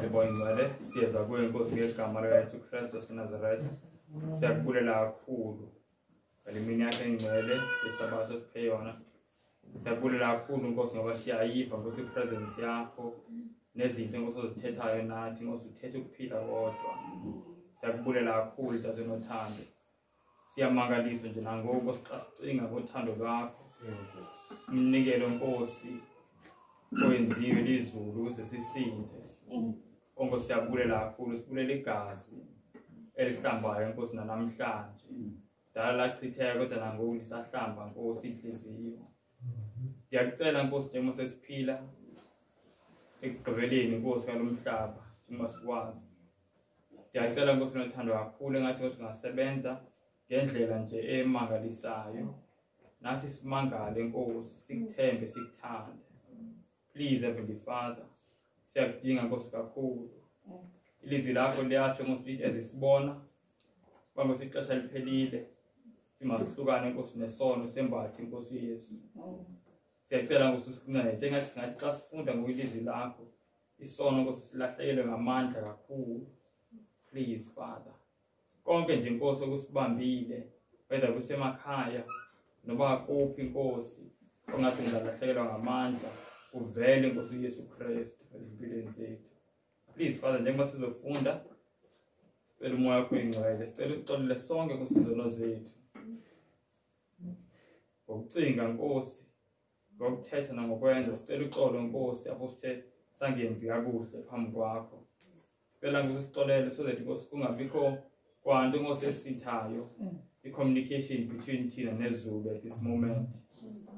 Boyingale, siyeza kuwe Nkosi ngegama likaYesu Kristu waseNazaretha. Siyakubulela kakhulu ngale mini yakhe engcwele yesabatha siphe yona. Siyakubulela kakhulu Nkosi ngoba siyayiva Nkosi ipresence yakho nezinto Nkosi ozithethayo nathi Nkosi uthethe ukuphila kodwa. Siyakubulela kakhulu Ntate nothando. Siyamangaliswa nje nangoku xa sicinga ngothando lwakho. Umnikelo Nkosi oyenziwe lizulu ukuze sisinde. Onke siyabulela kakhulu, sibulela igazi elihlambayo Nkosi namhlanje. Dala lachitheka kodwa nangoku lisahlamba Nkosi inhliziyo. Ndiyakucela Nkosi njengoba sesiphila ekugqibeleni Nkosi kalomhlaba njengoba sikwazi. Ndiyakucela Nkosi nothando kakhulu engathi Nkosi ungasebenza ngendlela nje emangalisayo. Nathi simangale Nkosi, sikuthembe, sikuthande. Please Heavenly Father, siyakudinga Nkosi kakhulu. Ilizwi lakho liyatsho Nkosi lithi ezisibona Nkosi ixesha liphelile simasihlukane Nkosi nesono sembathi Nkosi Yesu. Siyacela Nkosi usincede engathi singathi xa sifunda ngokwelizwi lakho isono Nkosi silahlekelwe ngamandla kakhulu. Please Father, konke nje Nkosi okusibambile whether kusemakhaya noba kuphi Nkosi ongathi ngizalahlekelwa ngamandla uvele Nkosi uYesu Kristu ezimpilweni zethu. Please Father, njengoba sizofunda sicela umoya wakho engcwele, sicela usixolele sonke kusizono zethu ngokucinga Nkosi, ngokuthetha nangokwenza. Sicela uxolo Nkosi apho sithe sangenzi kakuhle phambi kwakho. Sicela Nkosi usixolele so that Nkosi kungabikho kwanto Nkosi esithayo i-communication between thina nezulu at this moment.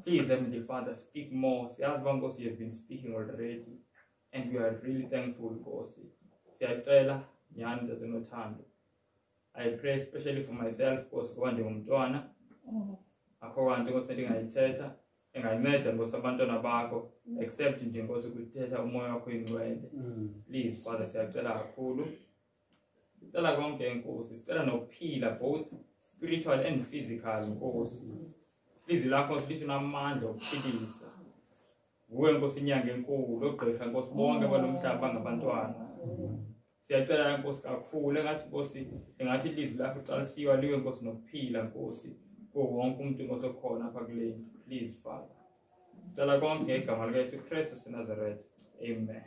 Please Heavenly Father, speak more. Siyazi uba Nkosi you have been speaking already and we are really thankful Nkosi. Siyacela nyani Ntate nothando. I pray especially for myself Nkosi ngoba ndingumntwana. Akho kwanto Nkosi endingayithetha enganceda Nkosi abantwana bakho except nje Nkosi ukuthetha umoya wakho engcwele. Please Father, siyacela kakhulu. Sicela konke Nkosi, sicela nokuphila both spiritual and physical Nkosi. Ilizwi lakho lithi unamandla okuphilisa. Nguwe Nkosi inyanga enkulu ogqitha Nkosi bonke balomhlaba ngabantwana. Siyacela Nkosi kakhulu engathi Nkosi engathi ilizwi lakho xa lisiwa liwe Nkosi nokuphila Nkosi wonke umuntu Nkosi okhona apha kule ndlu. Please Father, sicela konke ngegama likaYesu Kristu waseNazaretha. Amen.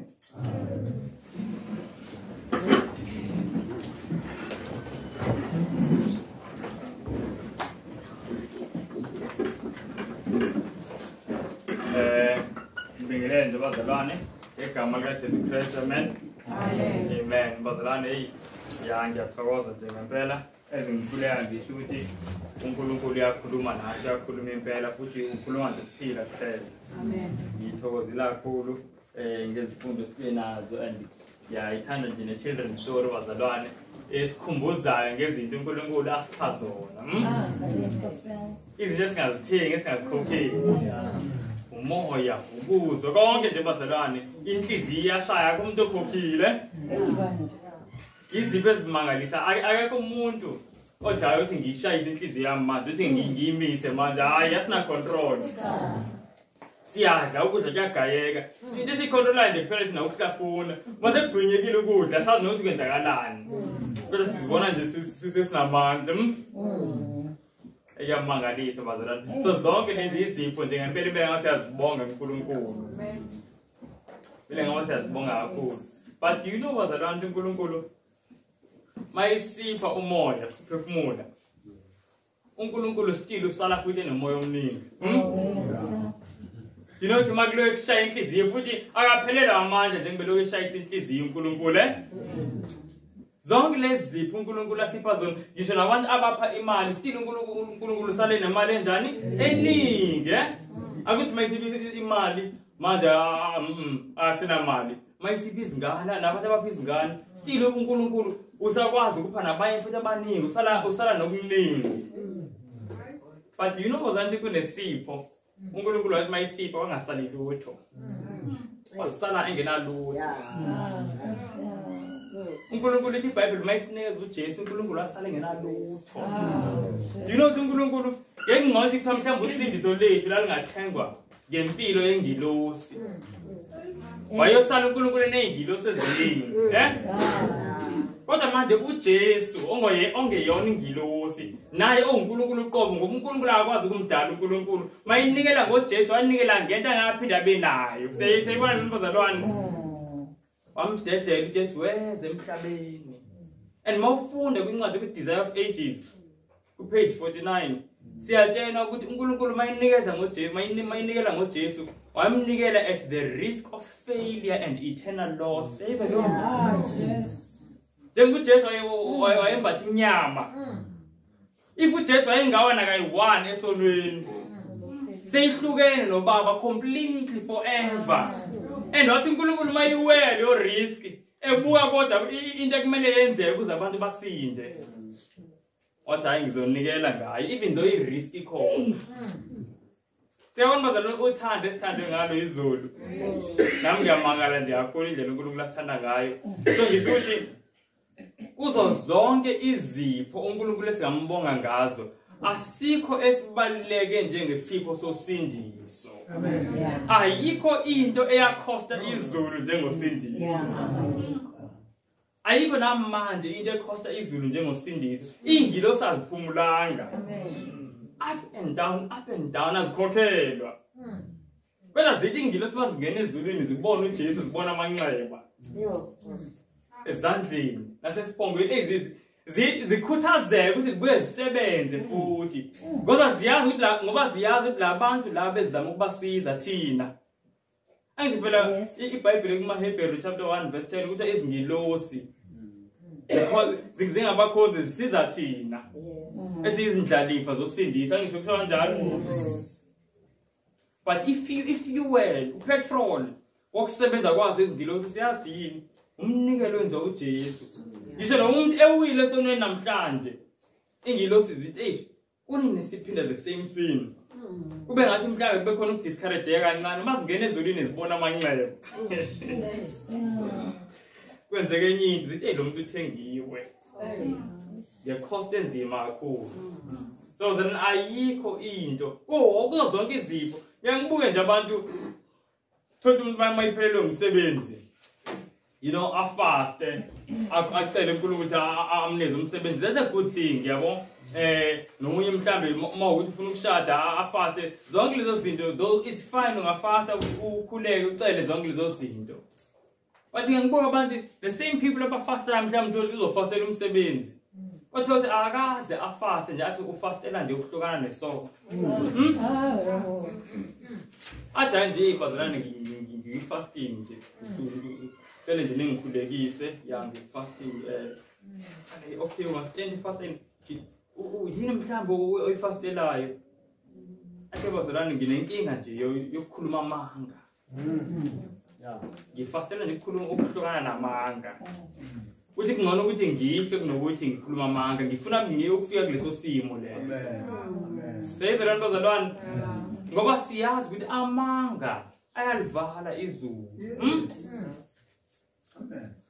Ngibingelele bazalwane ngegama likaJesu Kristu. Amen. Amen. Bazalwane ngiyathokoza nje ngempela ezingikhuleka ngisho ukuthi uNkulunkulu uyakhuluma nathi, uyakhuluma impela futhi ukhuluma ngokuphila kuphela. Amen. Ngithokozela kakhulu ngezifundo sibe nazo and ngiyayithanda nje ne-children's story bazalwane esikhumbuzayo ngezinto uNkulunkulu asipha zona. Izinto esingazithengi esingazikhokheli. Umoya, ukuzwa konke nje bazalwane, inhliziyo iyashaya kumuntu okhokhile. Izipho ezimangalisa akekho umuntu ojayo uthi ngishayise inhliziyo yami manje uthi ngiyimise manje hayi asina control. Siyadla ukudla kuyagayeka. Into esicontrolayo nje kuphela thina ukuhlafuna. Mase kugwinyekile ukudla sazi nokuthi kwenzakalani. Kodwa sizibona nje sisesinamandla. Eyamangalisa bazalwane. So zonke lezi izipho nje ngempela ibe ngathi siyazibonga uNkulunkulu. Amen. Bile ngathi siyazibonga kakhulu. But do you know bazalwane uNkulunkulu mayisipha umoya siphefumula. uNkulunkulu still usala futhi nomoya omningi. You know ukuthi makulo ekushaya inhliziyo futhi akaphelela amandla njengoba eshayisa inhliziyo uNkulunkulu zonke lezi zipho uNkulunkulu asipha zona ngisho nabantu abapha imali still uNkulunkulu sale nemali enjani eningi akuthi mayisipha imali manje asina mali mayisipha izingane nabantu abapha izingane still uNkulunkulu usakwazi ukupha nabanye futhi abaningi usala nokuningi. But you know bazanti kunesipho uNkulunkulu wathi mayisipha wangasali lutho wasala engenalutho. uNkulunkulu ithi iBhayibheli mayisinikeza uJesu uNkulunkulu asale engenalutho. Do you know uNkulunkulu ngengqothi kuthiwa mhlawumbe usindiso lethu lalingathengwa ngempilo yengilosi. wayosala uNkulunkulu eney'ngilosi eziningi kodwa manje uJesu ongeyona ingilosi naye onguNkulunkulu uqobo ngoba uNkulunkulu akwazi ukumdala uNkulunkulu mayinikela ngoJesu wanikela ngento angaphinde abe nayo seyibona lo mbazalwane wamdedela uJesu weze emhlabeni and mawufunda kwincwadi ku-Desire of Ages ku-page 49 siyatshelwa ukuthi uNkulunkulu mayinikela ngoJesu wamnikela at the risk of failure and eternal loss. Njengoba uJesu wayembatha inyama, if uJesu wayengawa nakayi-1 esonweni seyihlukene noBaba completely forever, and wathi uNkulunkulu mayiwele yo risk ebuka kodwa into ekumele yenzeke ukuze abantu basinde, wathi hayi ngizonikela ngayo even though i-risk ikhona. Siyabona bazalwane uthando esithandwe ngalo izulu. Nami ngiyamangala nje kakhulu indlela uNkulunkulu asithanda ngayo. So ngisho ukuthi kuzo zonke izipho uNkulunkulu esingambonga ngazo asikho esibaluleke njengesipho sosindiso. Ayikho into eyakhosta izulu njengosindiso. Ayikho namanje into ekhosta izulu njengosindiso. Iy'ngilosi aziphumulanga. Up and down azikhokhelwa. Kodwa zithi iy'ngilosi mazingena ezulwini zibona uJesu zibona amanxeba ezandleni nasesiphongweni zikhuthazeka ukuthi zibuye zisebenze futhi. Ngoba ziyazi ukuthi la bantu la bezama ukubasiza thina. Angisho phela iBhayibheli kumaHebheru chapter 1 verse 10 ukuthi izingilosi because zingabakhozi zisiza thina esizindlalifa zosindisa ngisho kusho kanjalo. But if you were upetrol wokusebenza kwazo izingilosi siyazi yini umnikelo wenza uJesu. Ngisho nomuntu ewile esonweni namhlanje ingilosi zithi kunini siphinda the same scene. Kube ngathi mhlawumbe kube khona ukudiscourage kancane masingena ezulwini zibona amanxeba. Kwenzeke enye into zithi lo muntu uthengiwe. Yakhosta enzima kakhulu. So then ayikho into kuzo zonke izipho ngiyakubuke nje abantu thola umuntu mayiphelelwe umsebenzi afaste acele uNkulunkulu ukuthi amnikeze umsebenzi. That's a good thing yabo. Nomunye mhlambe mawukuthi ufuna ukushada afaste zonke lezo zinto though is fine ungafasta ukhuleke ucele zonke lezo zinto. But ngiyakubuka abantu the same people abafasta mhlambe uzofastela umsebenzi. Othothi akaze afaste nje athi ufastela nje ukuhlukana nesonto. Athi nje ibazalane ngifasting nje. Cela nje ningikhulekise yangi fasting okay ungastand fasting yini mhlambe oyifastelayo. Ake bazalane nginenkinga nje yokukhuluma amanga. Ngifastela nje ukukhuluma ukuhlukana namanga. Uthi kungcono ukuthi ngife kunokuthi ngikhuluma amanga. Ngifuna ngiyokufika kuleso simo leso. Seyizela bazalwane ngoba siyazi ukuthi amanga ayalivala izulu.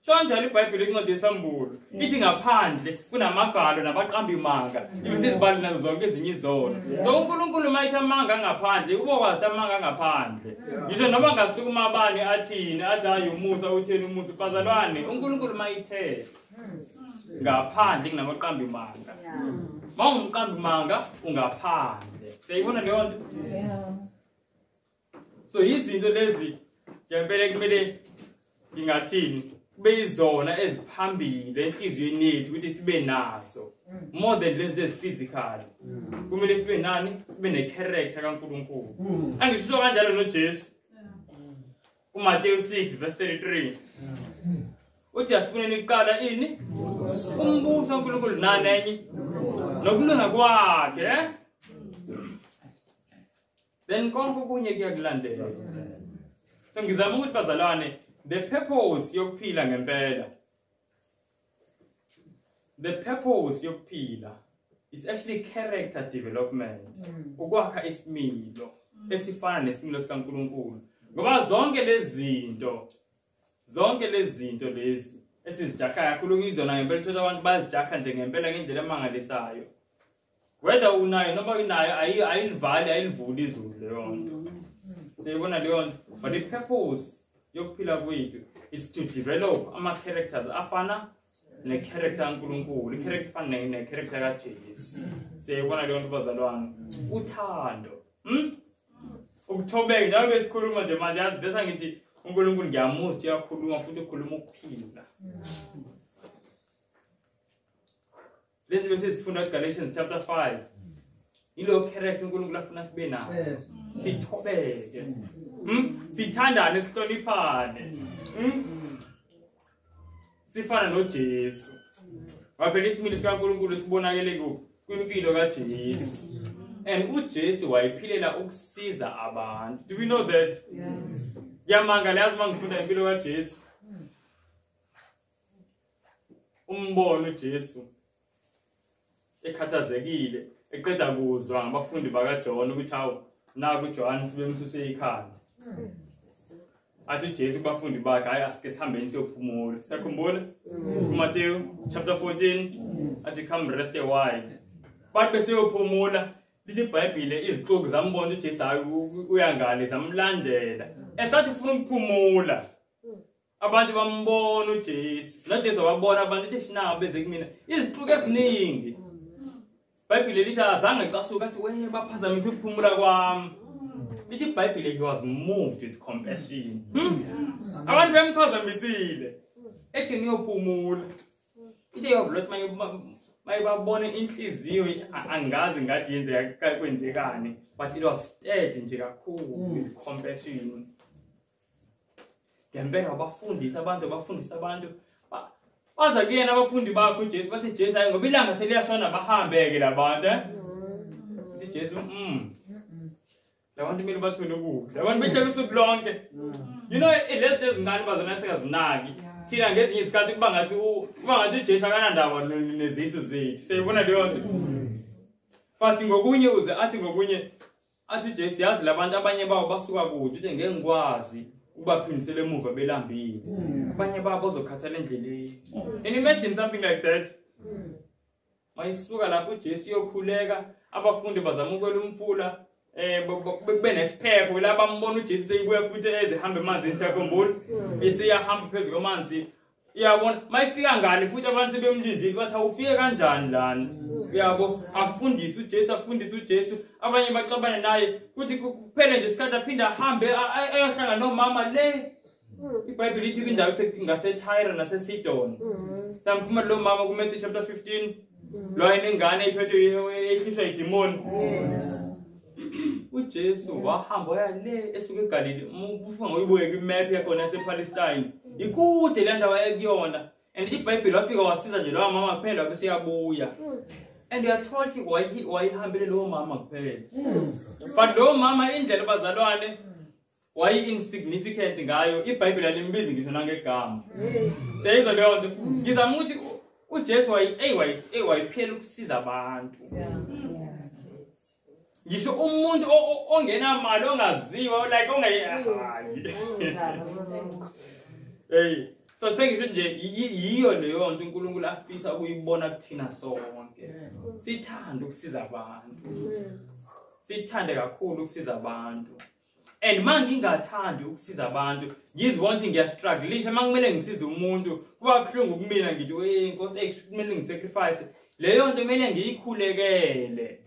Shonjalo iBhayibheli incwadi yesambulo ithi ngaphandle kunamagalo nabaqamba imanga ibisizibali nazo zonke ezinye izono. So uNkulunkulu mayithi amanga ngaphandle ubokwazi amanga ngaphandle. Ngisho noba ngasukuma abani athini athi hayi umusa utheni umusa bazalwane uNkulunkulu mayithe ngaphandle kunamaqamba imanga. Mawumqamba imanga ungaphandle. Siyayibona leyo nto? So izinto lezi ngempela kumele ngingathini beyizona eziphambili enhliziyweni yethu ukuthi sibe nazo more than lezi physical. Kumele sibe nani? Sibe necharacter kaNkulunkulu. Angisho kanjalo noJesu. uMateyu 6 verse 33. Uthi asifuneni iqala ini? Umbuso kaNkulunkulu nanenye nokulunga kwakhe. Then konke kunye kuyakulandela. So ngizama ukuthi bazalwane the purpose yokuphila ngempela. The purpose yokuphila is actually character development. Ukwakha isimilo esifana nesimilo sikaNkulunkulu. Ngoba zonke lezi zinto lezi esizijakha kakhulu kuyizona ngempela uthola abantu bazijakha nje ngempela ngendlela emangalisayo. Whether unayo noma unayo ayilivali ayilivuli izulu leyo nto. Siyibona leyo nto. But the purpose yokuphila kwethu is to develop ama-characters afana ne-character kaNkulunkulu, i-character efana ne-character kaJesu. Siyayibona leyo nto bazalwane, uthando, ukuthobeka. Njengoba besikhuluma nje manje, yazi bese ngithi uNkulunkulu ngiyamuzwa uyakhuluma futhi ukhuluma ukuphila. Lesi bese sifunda Galatians chapter 5. Ilo character uNkulunkulu afuna sibe nayo. Sithobeke. Sithandane, sihloniphane. Sifana noJesu. Waphela isimilo sikaNkulunkulu sibonakele kwimpilo kaJesu. And uJesu wayephilela ukusiza abantu. Do we know that? Yes. Yamanga lazi mangifunda impilo kaJesu. Umbono uJesu ekhathazekile, eqeda kuzwa ngabafundi bakaJohn ukuthi hawu naku uJohn sibemsuse ikhanda. Athi uJesu kubafundi bakhe hayi asike sihambeni siyophumula. Siyakhumbula? Matthew chapter 14 athi come rest a while. Bathi bese yophumula, lithi iBhayibhile izixuku zambona uJesu hayi uyangale zamlandela. Esathi ufuna ukuphumula. Abantu bambona uJesu. NoJesu wabona abantu ethi shinanga beze kumina. Izixuku eziningi. iBhayibhile lithi azange ecasuka athi we baphazamisa ukuphumula kwami. Lithi iBhayibhile he was moved with compassion. Abantu bemphazamisile. Ethi niyophumula. Lithi yobulot mayibabone inhliziyo angazi ngathi yenzeka kwenzekani, but it was stirred nje kakhulu with compassion. Ngempela abafundisa abantu baza kuyena abafundi bakho uJesu bathi Jesu hayi ngoba ilanga seliyashona bahambeke labantu Lithi Jesu labantu kumele bathole ukudla, abantu behlala usuku lonke. You know lezi ezincane bazona sikazinaki thina ngezinye izikhathi kuba ngathi uJesu akanandaba nezisu zethu. Siyibona leyo nto. But ngokunye athi uJesu yazi labantu abanye bawo basuka kude uthi ngeke ngikwazi ukubaphindisela emuva belambile. Abanye babo bazokhathala endleleni. And imagine something like that. Mayisuka lapho uJesu yokhuleka, abafundi bazama ukwela umfula, bebe nesiphepho la bambona uJesu seyibuya futhi ezihamba emanzini. Siyakhumbula esiyahamba phezulu kwamanzi. Uyabona mayifika ngale futhi abantu sebemlindile bathi awufike kanjani lana. Uyabo afundisa uJesu abanye baxabana naye kuthi kuphele nje isikhathi aphinda ahambe ayohlanga nomama le. iBhayibhile ithi indawo sekuthi ngaseTyre naseSidon. Samphuma lo mama kuMatthew chapter 15 lo ayinengane iphethwe ekhishwa idemon. uJesu wahamba waya le esuka eGalile. Ubufunga ngoyibuye kwimap yakho nasePalestine. Ikude le ndawo ekuyona. And iBhayibhile wafika wasiza nje lo mama kuphela bese yabuya. And you are told why ihambile lo mama kuphela. But lo mama indlela bazalwane why insignificant ngayo iBhayibhile alimbizi ngisho nangegama. Seyizwa leyo nto. Ngizama ukuthi uJesu wayiphela ukusiza abantu. Ngisho umuntu ongena imali ongaziwa like ongayihayi. Hey, so sengisho nje yiyo leyo nto uNkulunkulu afisa ukuyibona kuthina sonke. Sithanda ukusiza abantu. Sithande kakhulu ukusiza abantu. And mangingathandi ukusiza abantu, ngizibona ukuthi ngiyastruggleisha mangimele ngisize umuntu, kuba buhlungu kumina ngithi Nkosi kumele ngisacrifice. Leyo nto kumele ngiyikhulekele.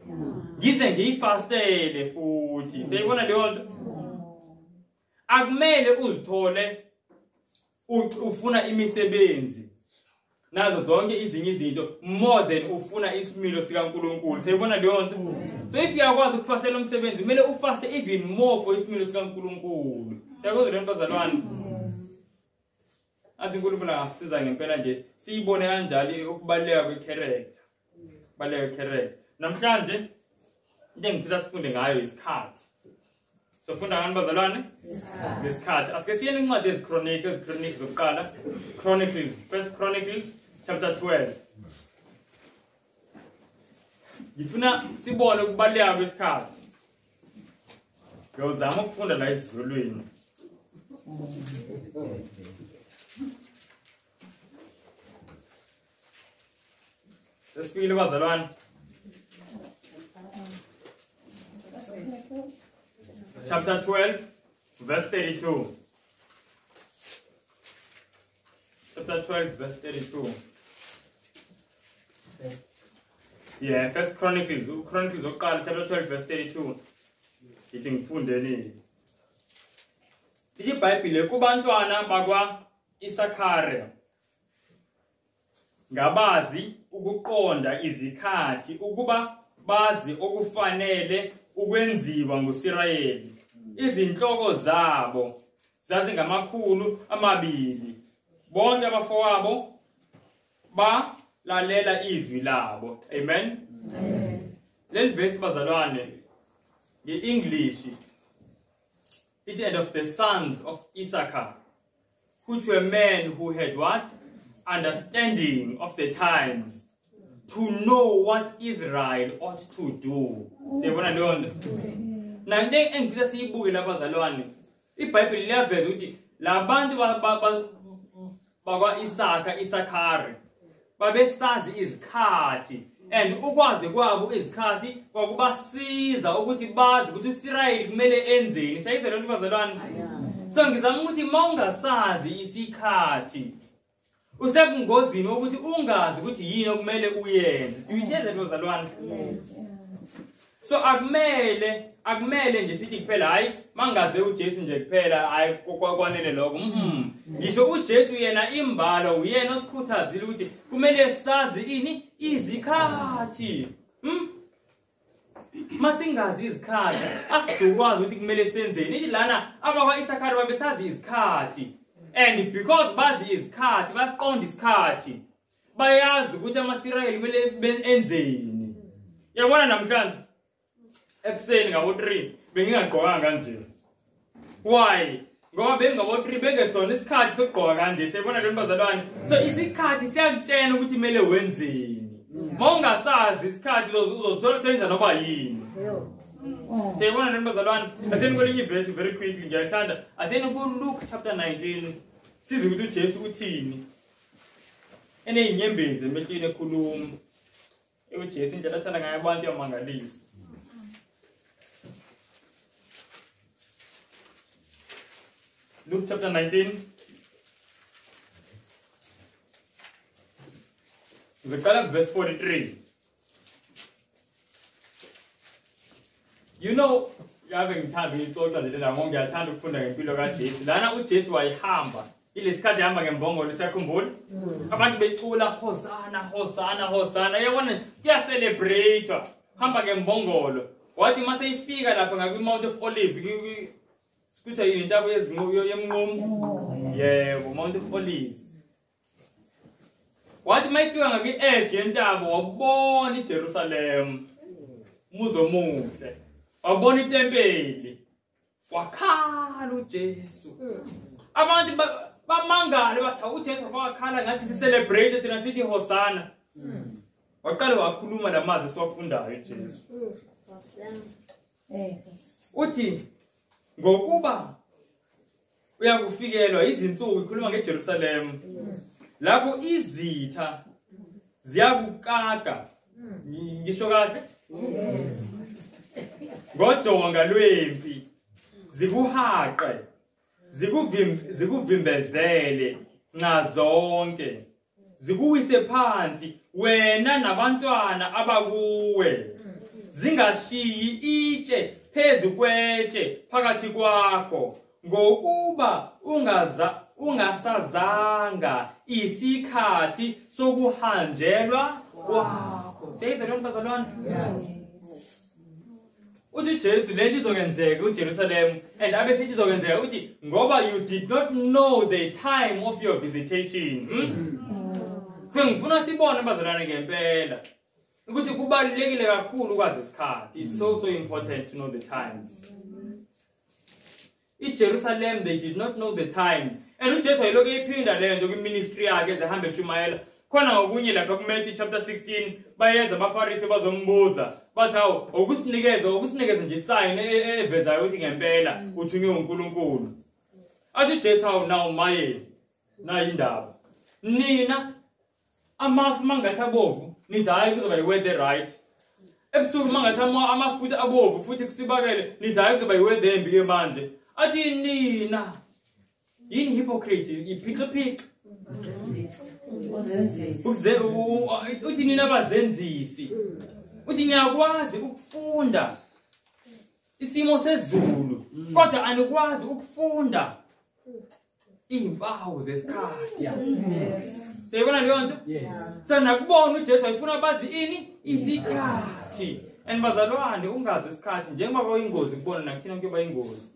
Ngize ngiyifastele futhi. Siyibona leyo nto. Akumele uzithole ufuna imisebenzi nazo zonke izinye izinto more than ufuna isimilo sikaNkulunkulu. Siyibona leyo nto. So if uyakwazi ukufastela umsebenzi kumele ufaste even more for isimilo sikaNkulunkulu. Siyakuzwa le nto bazalwane. Athi uNkulunkulu angasiza ngempela nje siyibone kanjalo ukubaleka kwecharacter. Baleka character. Namhlanje into engifisa sifunde ngayo isikhathi. Sofunda ngani bazalwane? Isikhathi. Asike siyene incwadi eziChronicles zokuqala. Chronicles, First Chronicles chapter 12. Ngifuna sibone ukubaleka kwesikhathi. Ngiyozama ukufunda la isiZulwini. Sesifike bazalwane. Chapter 12, verse 32. chapter 12 verse 32. Yeah, First Chronicles chapter 12 verse 32. Ithi ngifundeni. iBhayibhile kubantwana bakwa Isakhari ngabazi ukuqonda izikhathi ukuba bazi okufanele ukwenziwa nguSirayeli. Izinhloko zabo zazingamakhulu 200. Bonke abafowabo balalela izwi labo. Amen. Amen. Leli verse bazalwane nge-English it's the end of the sons of Issachar, which were men who had what? Understanding of the times, to know what Israel ought to do. Siyabona leyo nto. Na into engifisa siyibuke labazalwane. iBhayibheli liyaveza ukuthi labantu bakwa Isakhari babesazi izikhathi, and ukwazi kwabo izikhathi kwakubasiza ukuthi bazi ukuthi uIsrayeli kumele enzeni. Sayizela lo bazalwane. So ngizama ukuthi mawungasazi isikhathi usebungozini ukuthi ungazi ukuthi yini okumele uyenze. Uyithethe bazalwane. So akumele nje sithi kuphela hayi mangaze uJesu nje kuphela hayi kokwanele lokho. Ngisho uJesu yena imbalo uyena osikhuthazile ukuthi kumele sazi ini izikhathi. Masingazi izikhathi asizokwazi ukuthi kumele senzeni. Ithi lana abakwa Isakhari babesazi izikhathi, and because bazi izikhathi basiqonda isikhathi bayazi ukuthi amaSirayeli kumele enzeni. Yabona namhlanje ekseni ngabo-3 bengingagqoka kanje. Why? Ngoba bengabo-3 bengesona isikhathi sokugqoka kanje. Siyabona lo bazalwane. So isikhathi siyakutshela ukuthi kumele wenzeni. Mawungasazi isikhathi uzothola senza noba yini. Siyabona lo bazalwane. Aseni kwelinye verse very quickly ngiyathanda. Aseni ku Luke chapter 19. Size ukuthi uJesu uthini. Eneyinyembezi emehlweni ekhuluma. uJesu indlela athanda ngayo abantu yamangalisa. Luke chapter 19. Verse 43. You know, ngithanda ixoxa leli ngoba ngiyathanda ukufunda ngempilo kaJesu. Lana uJesu wayihamba. Ilesikhathi ehamba ngembongolo siyakhumbula. Abantu becula Hosanna, Hosanna, Hosanna. Yabona kuyacelebrate. Hamba ngembongolo. Wathi mase ifika lapha ngakwi Mount of Olives, kuthiwa yini intaba yemnqumo? Yebo, Mount of Olives. Wathi mayifika ngakwi edge yentaba wabona iJerusalem. Umuzi omuhle. Wabona itempeli. Wakhala uJesu. Abantu bamangale bathi uJesu wakhala ngathi sicelebrate thina sithi Hosanna. Waqala wakhuluma lamazwi siwafundayo uJesu. Uthi ngokuba uyakufikelwa izinsuku ikhuluma ngeJerusalem. Lapho izitha ziyakukaka. Ngisho kahle? Ngodonga lwempi zikuhaqe. Zikuvimbezele ngazonke. Zikuwise phansi wena nabantwana abakuwe. Zingashiyi itshe phezu kwetshe phakathi kwakho ngokuba ungasazanga isikhathi sokuhanjelwa kwakho. Seyizwe lo bazalwane. Uthi Jesu lento izokwenzeka uJerusalem, and abe sithi izokwenzeka uthi ngoba you did not know the time of your visitation. Ngifuna sibone bazalwane ngempela ukuthi kubalulekile kakhulu ukwazi isikhathi. It's so important to know the times. IJerusalem, they did not know the times. And uJesu ayiloko iphinda lento kwiministry yakhe ezahamba eshumayela. Khona ngokunye lapha kuMatthew chapter 16 bayeza abaFarisi bazombuza bathi awu ukusinikeza nje sign evezayo ukuthi ngempela uthunywe uNkulunkulu. Athi Jesu awu nawo maye na indaba. Nina amafu mangathi abovu nithi hayi kuzoba yiweather right. Ebusuku mangathi amafutha abovu futhi kusibakele nithi hayi kuzoba yiweather embi ke manje. Athi nina yini hypocrite iphicaphica. uthi nina abazenzisi uthi niyakwazi ukufunda isimo sezulu kodwa anikwazi ukufunda impawu zesikhathi. Siyabona leyo nto? Sana kubona uJesu ayifuna bazi ini isikhathi. And bazalwane ungazi isikhathi njengoba bayingozi kubona nakuthina kuyoba ingozi.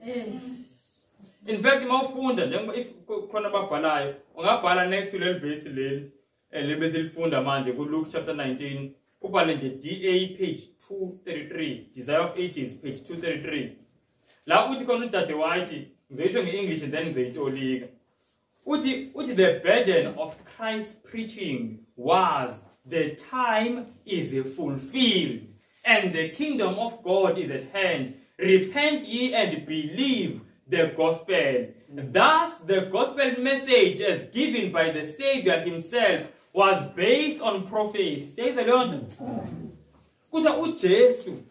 In fact mawufunda njengoba if khona ababhalayo ungabhala next to leli verse leli lebese lifunda manje ku Luke chapter 19 ubhale nje DA page 233 Desire of Ages page 233 la uthi khona udade wathi ngizisho ngeEnglish and then ngizayitolika uthi the burden of Christ's preaching was the time is fulfilled and the kingdom of God is at hand. Repent ye and believe the gospel. Thus the gospel message as given by the Savior himself was based on prophecy. Says the Lord. Kutha uJesu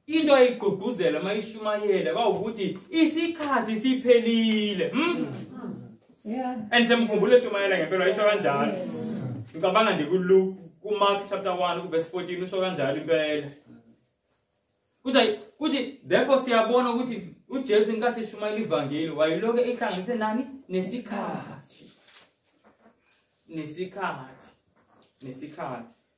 into ayigqugquzela mayishumayela kwawukuthi isikhathi siphelile. And semkhumbule shumayela ngempela isho kanjalo. Ngicabanga nje ku Luke ku Mark chapter 1 verse 14 usho kanjalo impela. Kuthi therefore siyabona ukuthi uJesu inkathi eshumayela ivangeli wayiloke ehlanganise nani nesikhathi.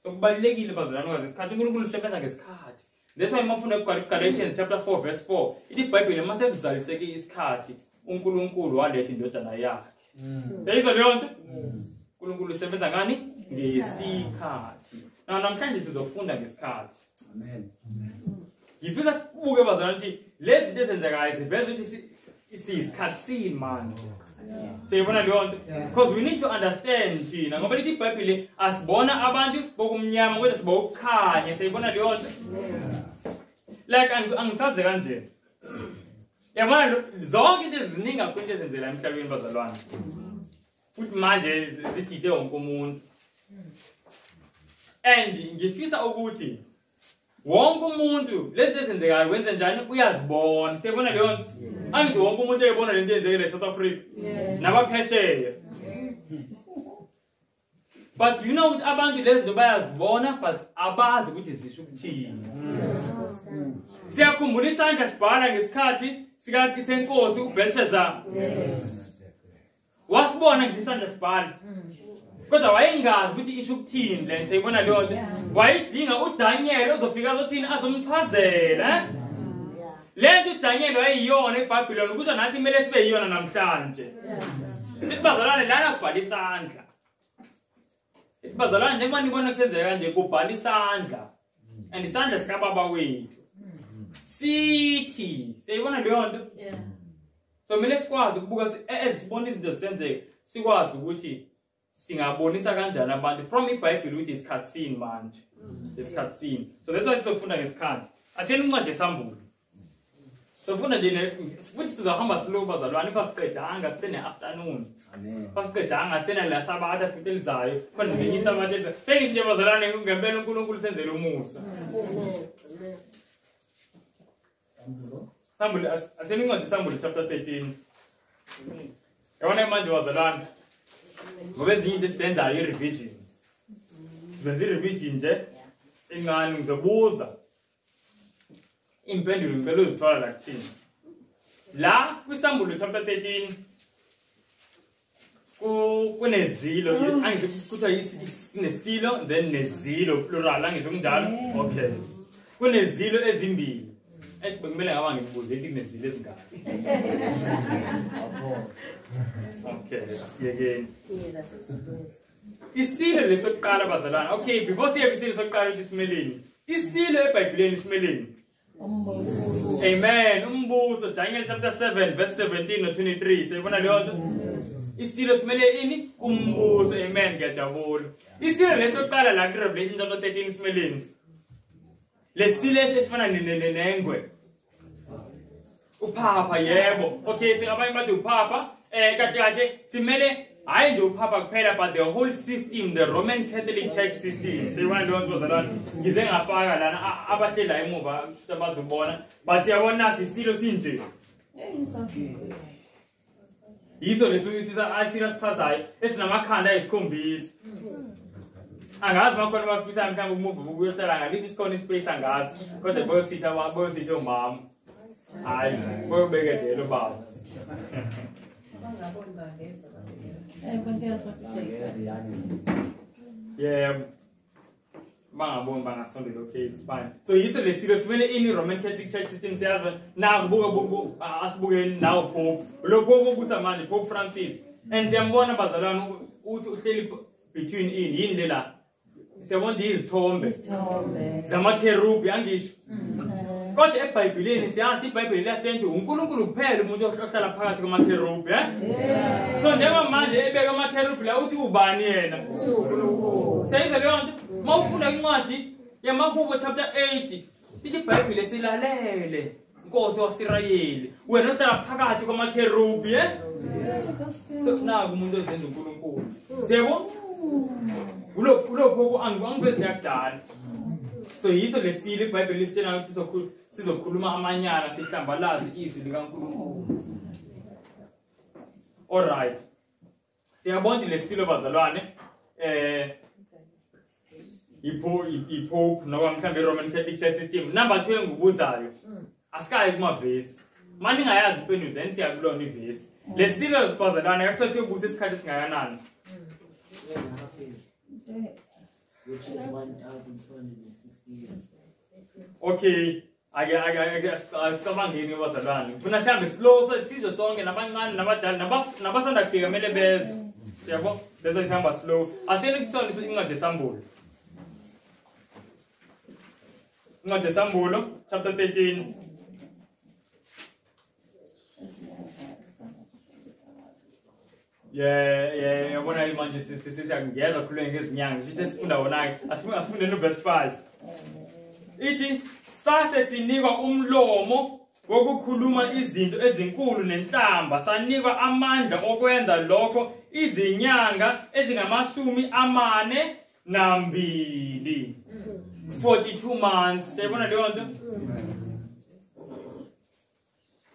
Okubalekile bazalwane kwazi isikhathi uNkulunkulu usebenza ngesikhathi. That's why mafunda ku Galatians chapter 4 verse 4 ithi iBhayibheli mase kuzaliseke isikhathi uNkulunkulu waletha indodana yakhe. Seyizwa leyo nto? uNkulunkulu usebenza ngani ngesikhathi. Namhlanje sizofunda ngesikhathi. Amen. Ngifisa sibuke bazalwane ukuthi lezi zinto ezenzekayo ziveza ukuthi siyisikhathini manje. Siyabona leyo nto because we need to understand thina ngoba lithi iBhayibheli asibona abantu bokumnyama kodwa sibokukhanya. Siyabona leyo nto like angichaze kanje yabona zonke izinto eziningi kakhulu ezenzela emhlabeni bazalwane futhi manje zidide wonke umuntu and ngifisa ukuthi wonke umuntu lezi ezenzekayo wenza njani uyazibona. Siyabona leyo nto angithi wonke umuntu eyibona lento eyenzekile eSouth Africa nabaphesheya but you know ukuthi abantu lezi zinto bayazibona but abazi ukuthi zisho ukuthini. Siyakhumbula isandla sibhala ngesikhathi sikaSenkosi uBelshazzar. Wasibona nje isandla sibhala kodwa wayengazi ukuthi isho ukuthini le. Siyibona leyo nto wayidinga uDaniel ozofika azothini azomchazela lento uDaniel wayiyona eBhabhiloni ukuthi nathi kumele sibe yiyona namhlanje. Sibazalwane lana kubhala isandla. Sibazalwane njengoba nibona kusenzeka kanje kubhala isandla and isandla sikababa wethu sithi. Siyibona leyo nto? So kumele sikwazi ukubuka ezibona izinto zisenzeka sikwazi ukuthi singabonisa kanjani abantu from iBhayibheli ukuthi isikhathini manje. Isikhathini. So that's why sizofunda ngesikhathi. Asiyeni incwadi eSambulo. Sofunda nje futhi sizohamba slow bazalwane basiqedanga sene afternoon. Amen. Basiqedanga sene la sabatha futhi elizayo. Manje ngenye isabatha elizayo. Sengithi nje bazalwane ngempela uNkulunkulu senzele umusa. Sambulo asiyeni incwadi eSambulo chapter 13. Yabona manje bazalwane ngoba ezinye izinto sizenzayo i-revision. Senza i-revision nje ingane ngizobuza impendulo ngicela uzithola la kuthini. La kwiSambulo chapter 13 kunezilo angisho kuthiwa nesilo then nezilo plural angisho kunjalo. Okay. Kunezilo ezimbili. Kumele ngaba ngibuze ukuthi kunezilo ezingaki. Okay, siyeke. Isilo lesokuqala bazalwane. Okay, before siye kwisilo sokuqala ukuthi simeleni. Isilo eBhayibhelini simeleni. Amen. Umbuzo Daniel chapter 7 verse 17 no 23. Siyibona leyo nto? Isilo simele ini? Umbuzo. Amen. Ngiyajabula. Isilo lesokuqala la kuRevelation chapter 13 simeleni. Lesilo esifana nenengwe. Upapa yebo. Okay, singabantu bathi upapa. Kahle kahle simele hayi nje upapa kuphela but the whole system, the Roman Catholic Church system. Siyibona leyo nto bazalwane. Ngize ngafaka lana abahlela emuva abazobona. But yabona sisilo sinje. yiso lesisisa asirasichazayo esinamakhanda ayisikhombisa angazi bakhona bafisa mhlawumbe umuvu ukuyohlala ngalithi isikhona ispace angazi kodwa boyositha umama hayi boyobekezela ubaba yeah bangaboni bangasondela okay it's fine so yiso lesilo simele in Roman Catholic Church system siyazi na kubuka asibukeni nawo Pope lo Pope obusa manje Pope Francis and siyambona bazalwana uthi uhleli between yini lela siyabona izithombe zamakerubi angisho kodwa eBhayibhelini siyazi iBhayibheli liyasenza uNkulunkulu kuphela umuntu ohlala phakathi kwamakerubi so njengoba manje ebeka amakerubi la uthi ubani yena sayizwa leyo nto mawufunda incwadi yaMakhubo chapter 8 ithi iBhayibheli esilalele Nkosi waSirayeli wena ohlala phakathi kwamakerubi so naku umuntu ozenza uNkulunkulu siyebo ulo angibezi yakudala so yiso lesilo iBhayibheli lisitshela ukuthi sizokhuluma amanyala sihlambalazi izwi likaNkulunkulu alright siyabona lesilo bazalwane iPope noma mhlambe iRoman Catholic Church system number 2 ngubuzayo asikayi kumavesi manje ningayazi impendulo then siyakulona ivesi lesilo bazalwane yakuthiwa siyobusa isikhathi singakanani which is 1,260 years. Okay, acabangeni bazalwane. Funa sihambe slow so sizwe sonke nabancane nabadala nabasanda kufika kumele beze. Siyabo? Bese sihamba slow. Asene kusondisa incwadi yesambulo. Incwadi yesambulo chapter 13. Yeah, yabona manje sisiyangeza khulwe ngezinyanga. Sithi sifunda wona asifunde no verse 5. Ithi sase sinikwa umlomo wokukhuluma izinto ezinkulu nenhlamba sanikwa amandla okwenza lokho izinyanga ezingamashumi amane nambili 42 months. Sayibona leyo nto?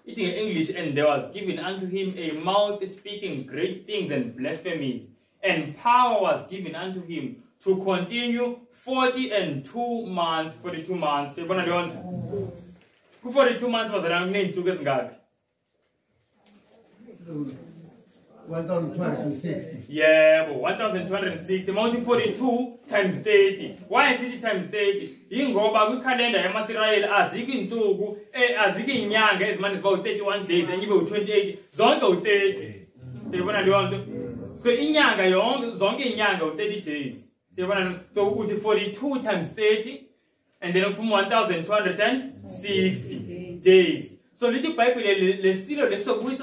It in English, and there was given unto him a mouth speaking great things and blasphemies, and power was given unto him to continue 42 months. 42 months. Say, 42 months was around 9 1,260. Yeah, 1,260. Mounting 42 times 30. Why is it times 30? Ingoba kwicalendar yamasirayeli azikho insuku azikho inyanga ezimane ziba 31 days and ibe 28 zonke u30. Siyabona leyo nto? So inyanga yonke zonke inyanga u30 days. Siyabona so uthi 42 times 30 and then uphuma 1,260 days. So lithi iBhayibheli lesilo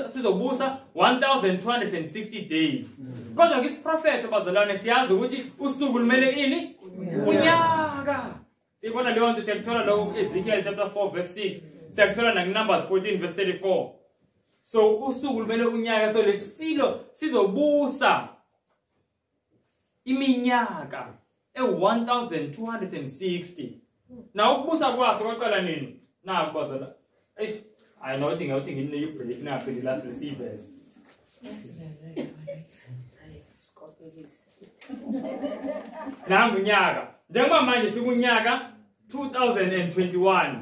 sizobusa 1,260 days. Kodwa ke isiprofeto bazalwane siyazi ukuthi usuku lumele ini unyaka. Sibona leyo nto siyakuthola lo Ezekiel chapter 4 verse 6. Siyakuthola na Numbers 14 verse 34. So usuku lumele unyaka so lesilo sizobusa iminyaka 1,260. Na ukubusa kwaso kwaqala nini? Na bazalwane. I know thing in the break now for the last receivers. Nangu nyaka. Njengoba manje sikunyaka 2021.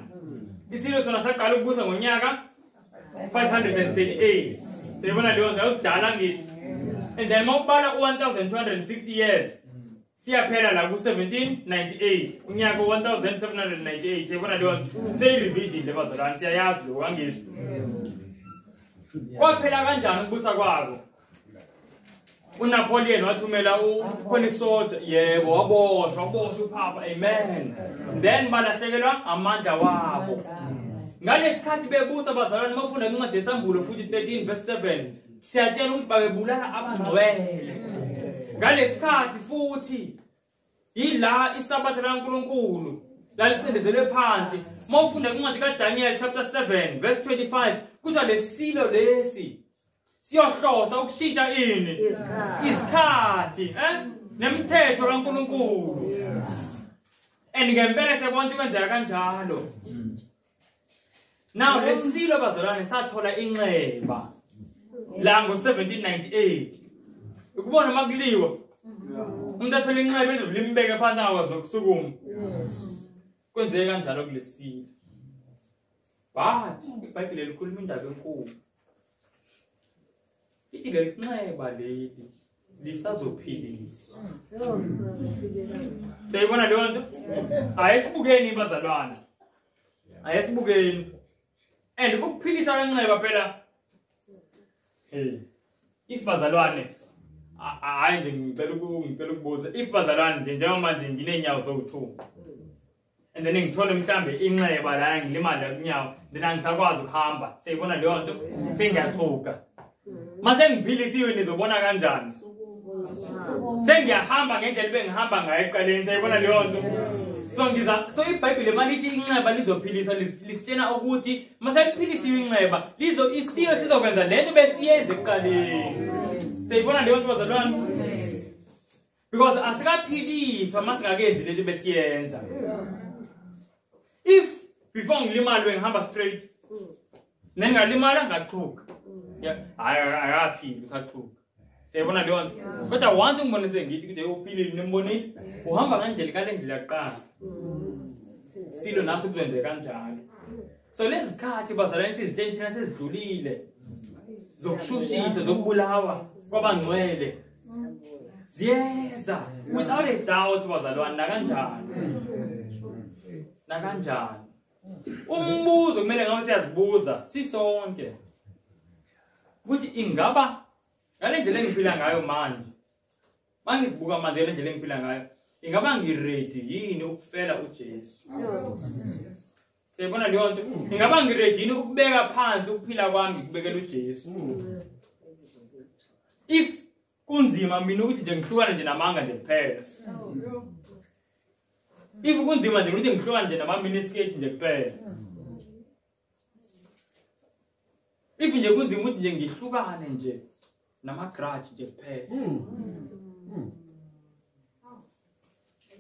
Isilo sona saqala ukubusa ngonyaka 538. Siyabona leyo nto udala ngithi. And then mawubala 1,260 years. Siyaphela la ku 1798 unyaka 1798 siyabona leyo seyi revision lebazalwane siyayazi lo angisho kwaphela kanjani ukubusa kwako uNapoleon wathumela ukhona isoldier yebo waboshwa uPapa amen then balahlekelwa amandla wabo ngalesikhathi bebusa bazalwane mafunda incwadi yesambulo futhi 13 verse 7 siyatshela ukuthi babebulala abangcwele ngalesikhathi futhi ila isabatha laNkulunkulu lalicindezelwe phansi mawufunda incwadi kaDaniel chapter 7 verse 25 kuthiwa lesilo lesi siyohlosa ukushintsha ini isikhathi nemithetho kaNkulunkulu and ngempela siyabona kwenzeka kanjalo now lesilo bazalwane sathola inxeba la ngo-1798 ukubona makuliwa umuntu athole inxeba limbeke phansi angakwazi nokusukuma kwenzeke kanjalo kulesilo but iBhayibheli likhuluma indaba enkulu lithi leli nxeba leli lisazophilisa siyibona leyo nto ayesibukeni bazalwane ayesibukeni and ukuphilisa kanxeba phela if bazalwane hayi nje ngicela ukubuza if bazalwane nje njengoba nje ngineenyawo zowu2 and then ngithole mhlambe inxeba la ngilimala kunyawo then angisakwazi ukuhamba siyibona leyo nto sengiyathuka mase ngiphilisiwe nizobona kanjani sengiyahamba ngendlela bengihamba ngayo eqaleni siyibona leyo nto so iBhayibheli malithi inxeba lizophilisa lisitshena ukuthi mase liphilisiwe inxeba isilo sizokwenza lento besiyenze eqaleni siyibona leyo nto bazalwane because asikaphiliswa masingakenzi lento besiyenza if before ngilimala ngihamba straight nengalimala ngaqhuka akaphili usaqhuka siyibona leyo nto kodwa once ungibonise ngithi ukuthi uphilile nimbonile uhamba kanjani kale ndlela kuqala silo nathi kuzenze kanjalo so lezi khathi bazalwane sizitshentshina sezidlulile zokushushisa zokubulawa kwabangcwele ziyeza without a doubt bazalwane nakanjani umbuzo kumele ngabe siyazibuza sisonke ukuthi ingaba ngale ndlela engiphila ngayo manje mangizibuka manje ngale ndlela engiphila ngayo ingaba ngiready yini ukufela uJesu siyibona leyo nto ingaba ngiready yini ukubeka phansi ukuphila kwami ngikubekela uJesu if kunzima mina ukuthi nje ngihlukane nje namanga nje kuphela if kunzima nje ukuthi ngihlukane nje nama-miniskirt nje kuphela if nje kunzima ukuthi nje ngihlukane nje nama-grudge nje kuphela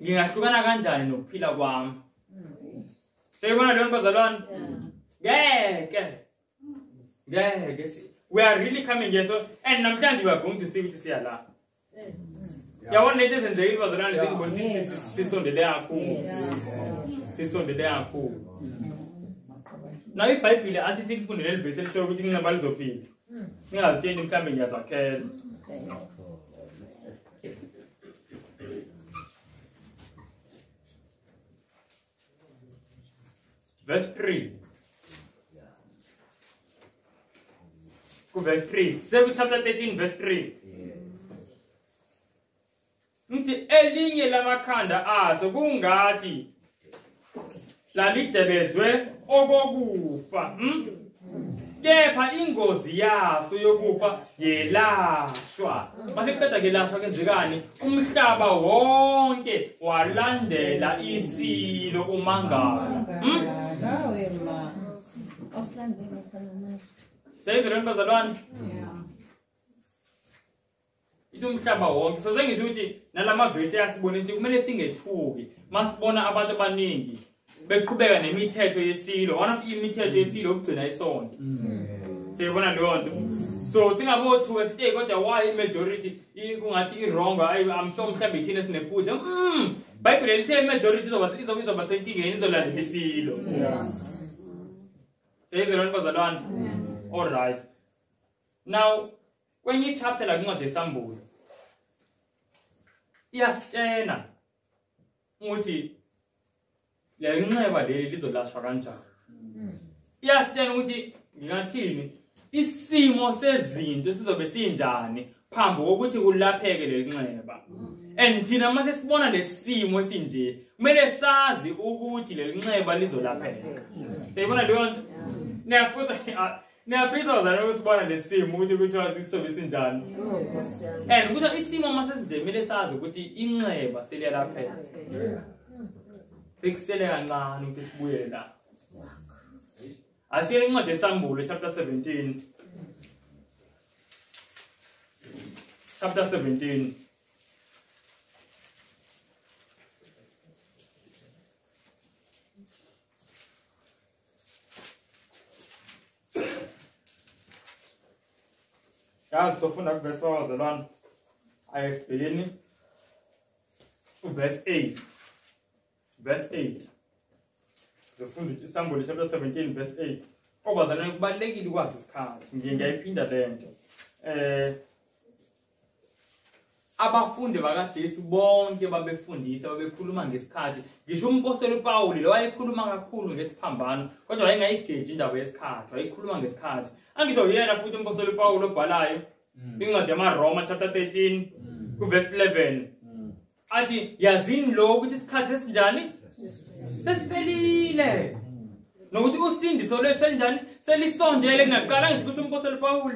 ngingahlukana kanjani nokuphila kwami siyibona leyo nto bazalwane ngeke we are really coming here so and namhlanje we are going to see ukuthi siya la yabona lento ezenzekile bazalwane singibona sisondele kakhulu na iBhayibheli athi sikufundele leli verse elisho ukuthi inxeba lizophila ningazitsheni mhlawumbe ngiyazakhela verse 3 verse 3 Second chapter 13 verse 3 nti elinye lamakhanda aso kungathi lalidebezwe okokufa kepha ingozi yaso yokufa yelashwa masiqeda ke lashwa kenzekani umhlaba wonke walandela isilo umangala Lawe ma. Auslandela khona. Siyizwe bazalwane ithi umhlaba wonke so sengisho ukuthi nalamavesi yasibona ukuthi kumele singethuki masibona abantu abaningi beqhubeka nemithetho yesilo one of imithetho yesilo ukugcina isonto siyibona leyo nto so singabothuka sithi kodwa why majority kungathi iwrong I'm sure mhlawumbe ithina sinephutha Bible lithi majority izoba senkingeni izolandela isilo siyizwe lona bazalwane all right now kwenye chapter la kuncwadi yesambulo iyasitshena ukuthi le nxeba leli lizolashwa kanjani iyasitshena ukuthi ngingathini isimo sezinto sizobe sinjani phambi kokuthi kulapheke le nxeba and thina mase sibona lesimo esinje kumele sazi ukuthi le nxeba lizolapheka siyibona leyo nto niyafisa bazalwane usibona lesimo ukuthi kuthiwa sisobe sinjani and ukuthi isimo mase sinje kumele sazi ukuthi inxeba seliyalapheka sekusele kancane ukuthi sibuyele la asiyele incwadi yesambulo chapter 17 chapter 17 yazi sofunda kuverse 4 bazalwane ayesibhekeni verse 8 zofunda isambulu chapter 17 verse 8 obazalwane kubalekile ukwazi isikhathi ngiyayiphinda lento abafundi bakaJesu bonke babefundisa babekhuluma ngesikhathi ngisho umpostoli uPaul lo wayekhuluma kakhulu ngesiphambano kodwa wayengayigeji indaba yesikhathi wayekhuluma ngesikhathi angisho yena futhi umpostoli uPaul obhalayo incwadi yamaRoma chapter 13 ku verse 11 athi yazini lo ukuthi isikhathi sesinjani sesiphelile nokuthi usindiso lwesenjani selisondele ngaqala ngisho ukuthi umpostoli uPaul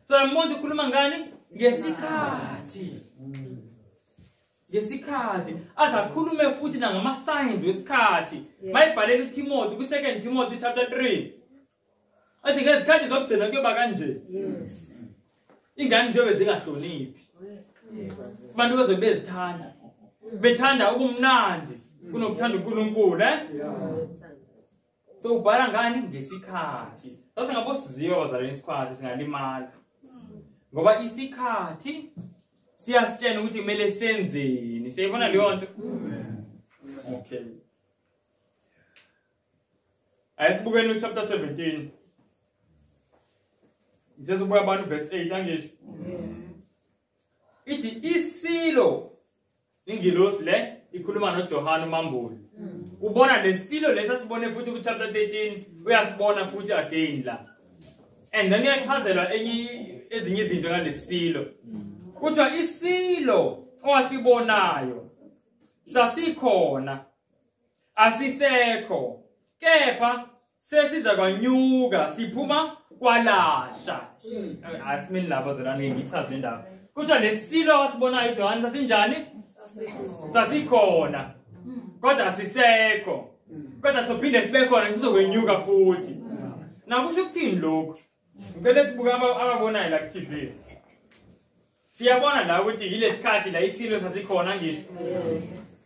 so umuntu ukhuluma ngani ngesikhathi azakhulume futhi nangama signs wesikhathi mayibhalela uTimothy ku 2 Timothy chapter 3 athi ngesikhathi zokugcina kuyoba kanje ingane ziyobe zingahloniphi abantu bazobe bezithanda bethanda ubumnandi kunokuthanda uNkulunkulu so ubhala ngani ngesikhathi sase ngabo siziwe bazalwane isikhathi singalimala ngoba isikhathi siyasitshela ukuthi kumele senzeni siyibona leyo nto okay ayisibukeni chapter 17 isibuka abantu verse 8 angisho ithi isilo ingilosi le ikhuluma noJohane uMambuli ubona lesilo lesa sibone futhi ku chapter 13 uyasibona futhi again la and then iyachazelwa ezinye izinto ngalesilo kuthiwa isilo owasibonayo sasikhona asisekho kepha sesiza kwanyuka siphuma kwalasha asimini lapha zelani ngichaze indaba kuthiwa lesilo owasibonayo uJohane sasinjani sasikhona kodwa asisekho kodwa sophinde sibe khona sizokwenyuka futhi nakusho ukuthini lokho ngicela sibuke ababonayo la ku TV siyabona la ukuthi yilesikhathi la isilo sasikhona ngisho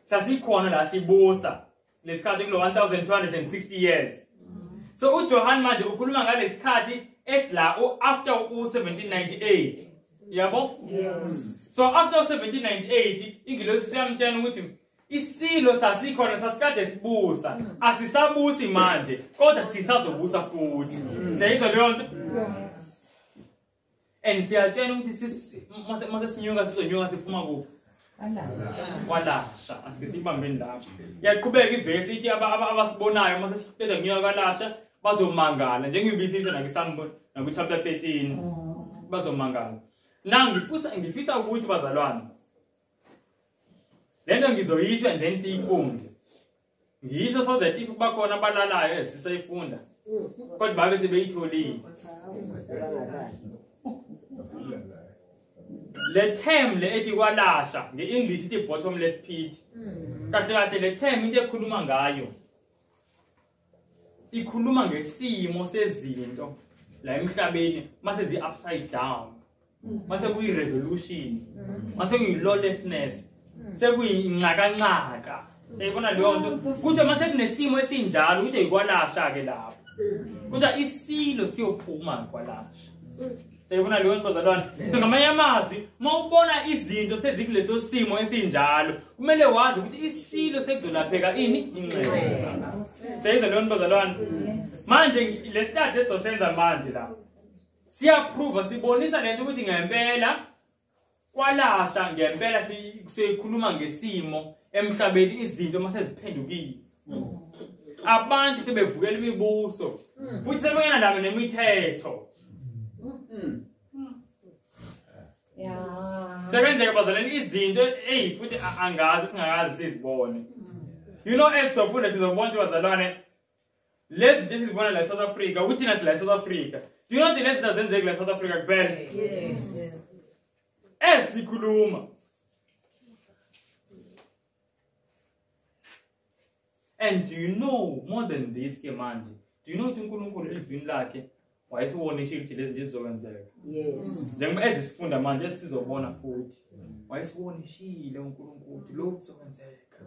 sasikhona la sibusa lesikhathi kulo 1260 years so uJohane manje ukhuluma ngalesikhathi esla after u1798 yabo so after u1798 ingilosi siyamtshela ukuthi isilo sasikhona sasikade sibusa asisabusi manje kodwa sisazobusa futhi siyayizwa leyo nto and siyatshela ukuthi mase sinyuka sizonyuka siphuma kuphi kwalasha asike sibambeni lapho yaqhubeka ivesi ithi abasibonayo mase siqeda kunyuka kwalasha bazomangala njengebisisho nakuSambulo naku chapter 13 bazomangala ngifisa ukuthi bazalwane lento ngizoyisho and then siyifunde ngisho so that if bakhona abalalayo esisayifunda kodwa babe sebeyitholile le term le ethi kwalasha ngeEnglish ithi bottomless pit kahle kahle le term into ekhuluma ngayo ikhuluma ngesimo sezinto la emhlabeni mase zi upside down mase kuyi revolution mase kuyi lawlessness sekuyinqaka siyibona leyo nto kuthi mase kunesimo esinjalo ukuthi ikwalasha ke lapho kuthi isilo siyophuma kwalasha siyibona leyo nto bazalwane ngamanye amazwi mawubona izinto sezikuleso simo esinjalo kumele wazi ukuthi isilo sekuzolapheka ini ingcebo siyizwa leyo nto bazalwane manje lesithathe esosenza manje la siyaprove sibonisa lento ukuthi ngempela kwalasha ngempela sikhuluma ngesimo emhlabeni izinto mase ziphendukile abantu sebevukela imibuso futhi sebengena ndaba nemithetho sebenzeka bazalwane izinto futhi angazi singakazi sizibone you know esizofunda sizobona bazalwane lezi zinto sizibona la South Africa ukuthi nathi la South Africa do you know the lezi zinto zenzeka la South Africa kuphela esikhuluma and do you know more than this ke manje do you know ukuthi uNkulunkulu ezwini lakhe wayesiwonisha ukuthi lezi zinto zizokwenzeka njengoba ezisifunda manje sizobona futhi wayesiwonishile uNkulunkulu ukuthi lokhu kuzokwenzeka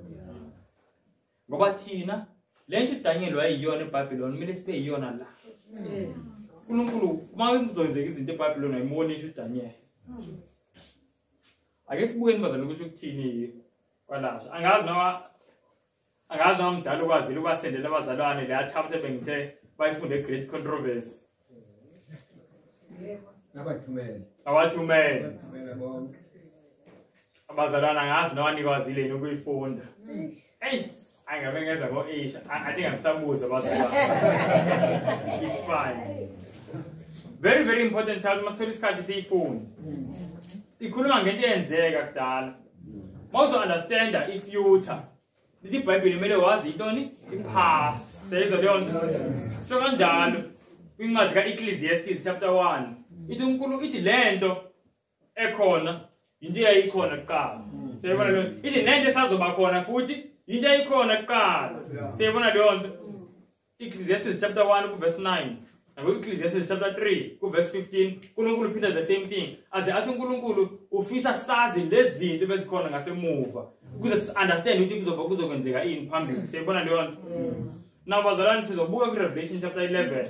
ngoba thina lento uDaniel wayeyiyona eBhabhiloni kumele sibe yiyona la uNkulunkulu mawenzeka izinto eBhayibhelini ayimonisha uDaniel. Ake sibukeni bazalwane ukuthi ukuthini kwalasha. Angazi noma mdala ukwazile ukwasendela abazalwane le chapter bengithe bayifunde great controversy. Awathumele bonke. Abazalwane angazi noma nikwazile ukuyifunda. Hey, angabe ngeza ngo-Asia. I think angisabuza abazalwane. It's fine. Very, very important child. Masithola isikhathi siyifunda. Ikhuluma ngento eyenzeka kudala. Mawuzo understanda i-future. Lithi iBhayibheli kumele wazi intoni? I-past. Seyizwa leyo nto. So kanjalo kwincwadi ka-Ecclesiastes chapter 1. Ithi uNkulunkulu ithi lento ekhona into eyayikhona kuqala. Siyabona leyo. Ithi nento esazoba khona futhi into eyayikhona kuqala. Siyabona leyo nto. Ecclesiastes chapter 1 verse 9. And Ecclesiastes chapter 3 verse 15. uNkulunkulu uphinda the same thing. Aze athi uNkulunkulu ufisa sazi lezi zinto bezikhona ngasemuva. Ukuze understand ukuthi kuzokwenzeka ini phambili. Siyabona leyo nto. Now bazalwane sizobuka kuRevelation chapter 11.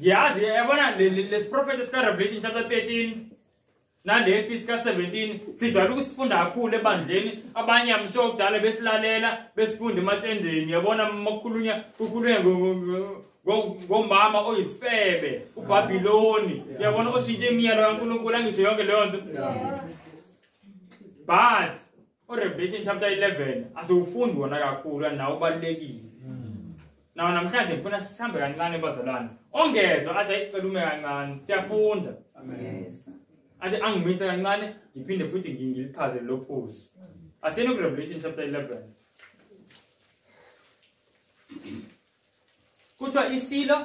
Yazi yabona le prophet sika Revelation chapter 13 nalesi sika 17 sijwayele ukusifunda kakhulu ebandleni. Abanye amsho kudala besilalela besifunda ematendeni. Yabona makukhulunywa ngomama oyisifebe uBhabhiloni. Yabona oshintshe imiyalo kaNkulunkulu angisho yonke leyo nto. But uRevelation chapter 11 asiwufundi wona kakhulu nawo ubalekile. Nawo namhlanje ngifuna sihambe kancane bazalwane. Ongezwe athi ayicela kancane siyafunda. Yes. Athi angimise kancane ngiphinde futhi ngilichaze lo phuzu. Asene kuRevelation chapter 11. Kuthiwa isilo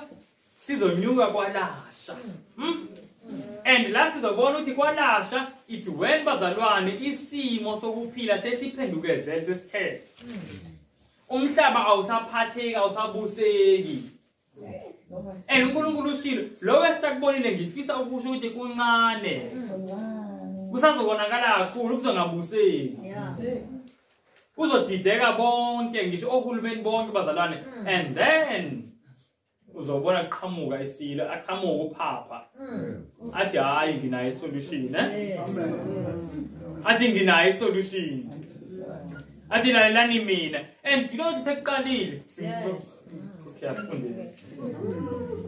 sizonyuka kwalasha. And la sizobona ukuthi kwalasha ithi when bazalwane isimo sokuphila sesiphendukeze sesithe. Umhlaba awusaphatheki awusabuseki. And uNkulunkulu ushilo lo esakubonile ngifisa ukusho ukuthi kuncane. Kusazobonakala kakhulu kuzongabuseki. Uzodideka bonke ngisho ohulumeni bonke bazalwane. And then uzobona qhamuka isilo aqhamuka uphapha. Athi hayi nginayo isolution Athi nginayo isolution. Athi lalelani mina. And you know what sekuqalile? Okay, asifundile.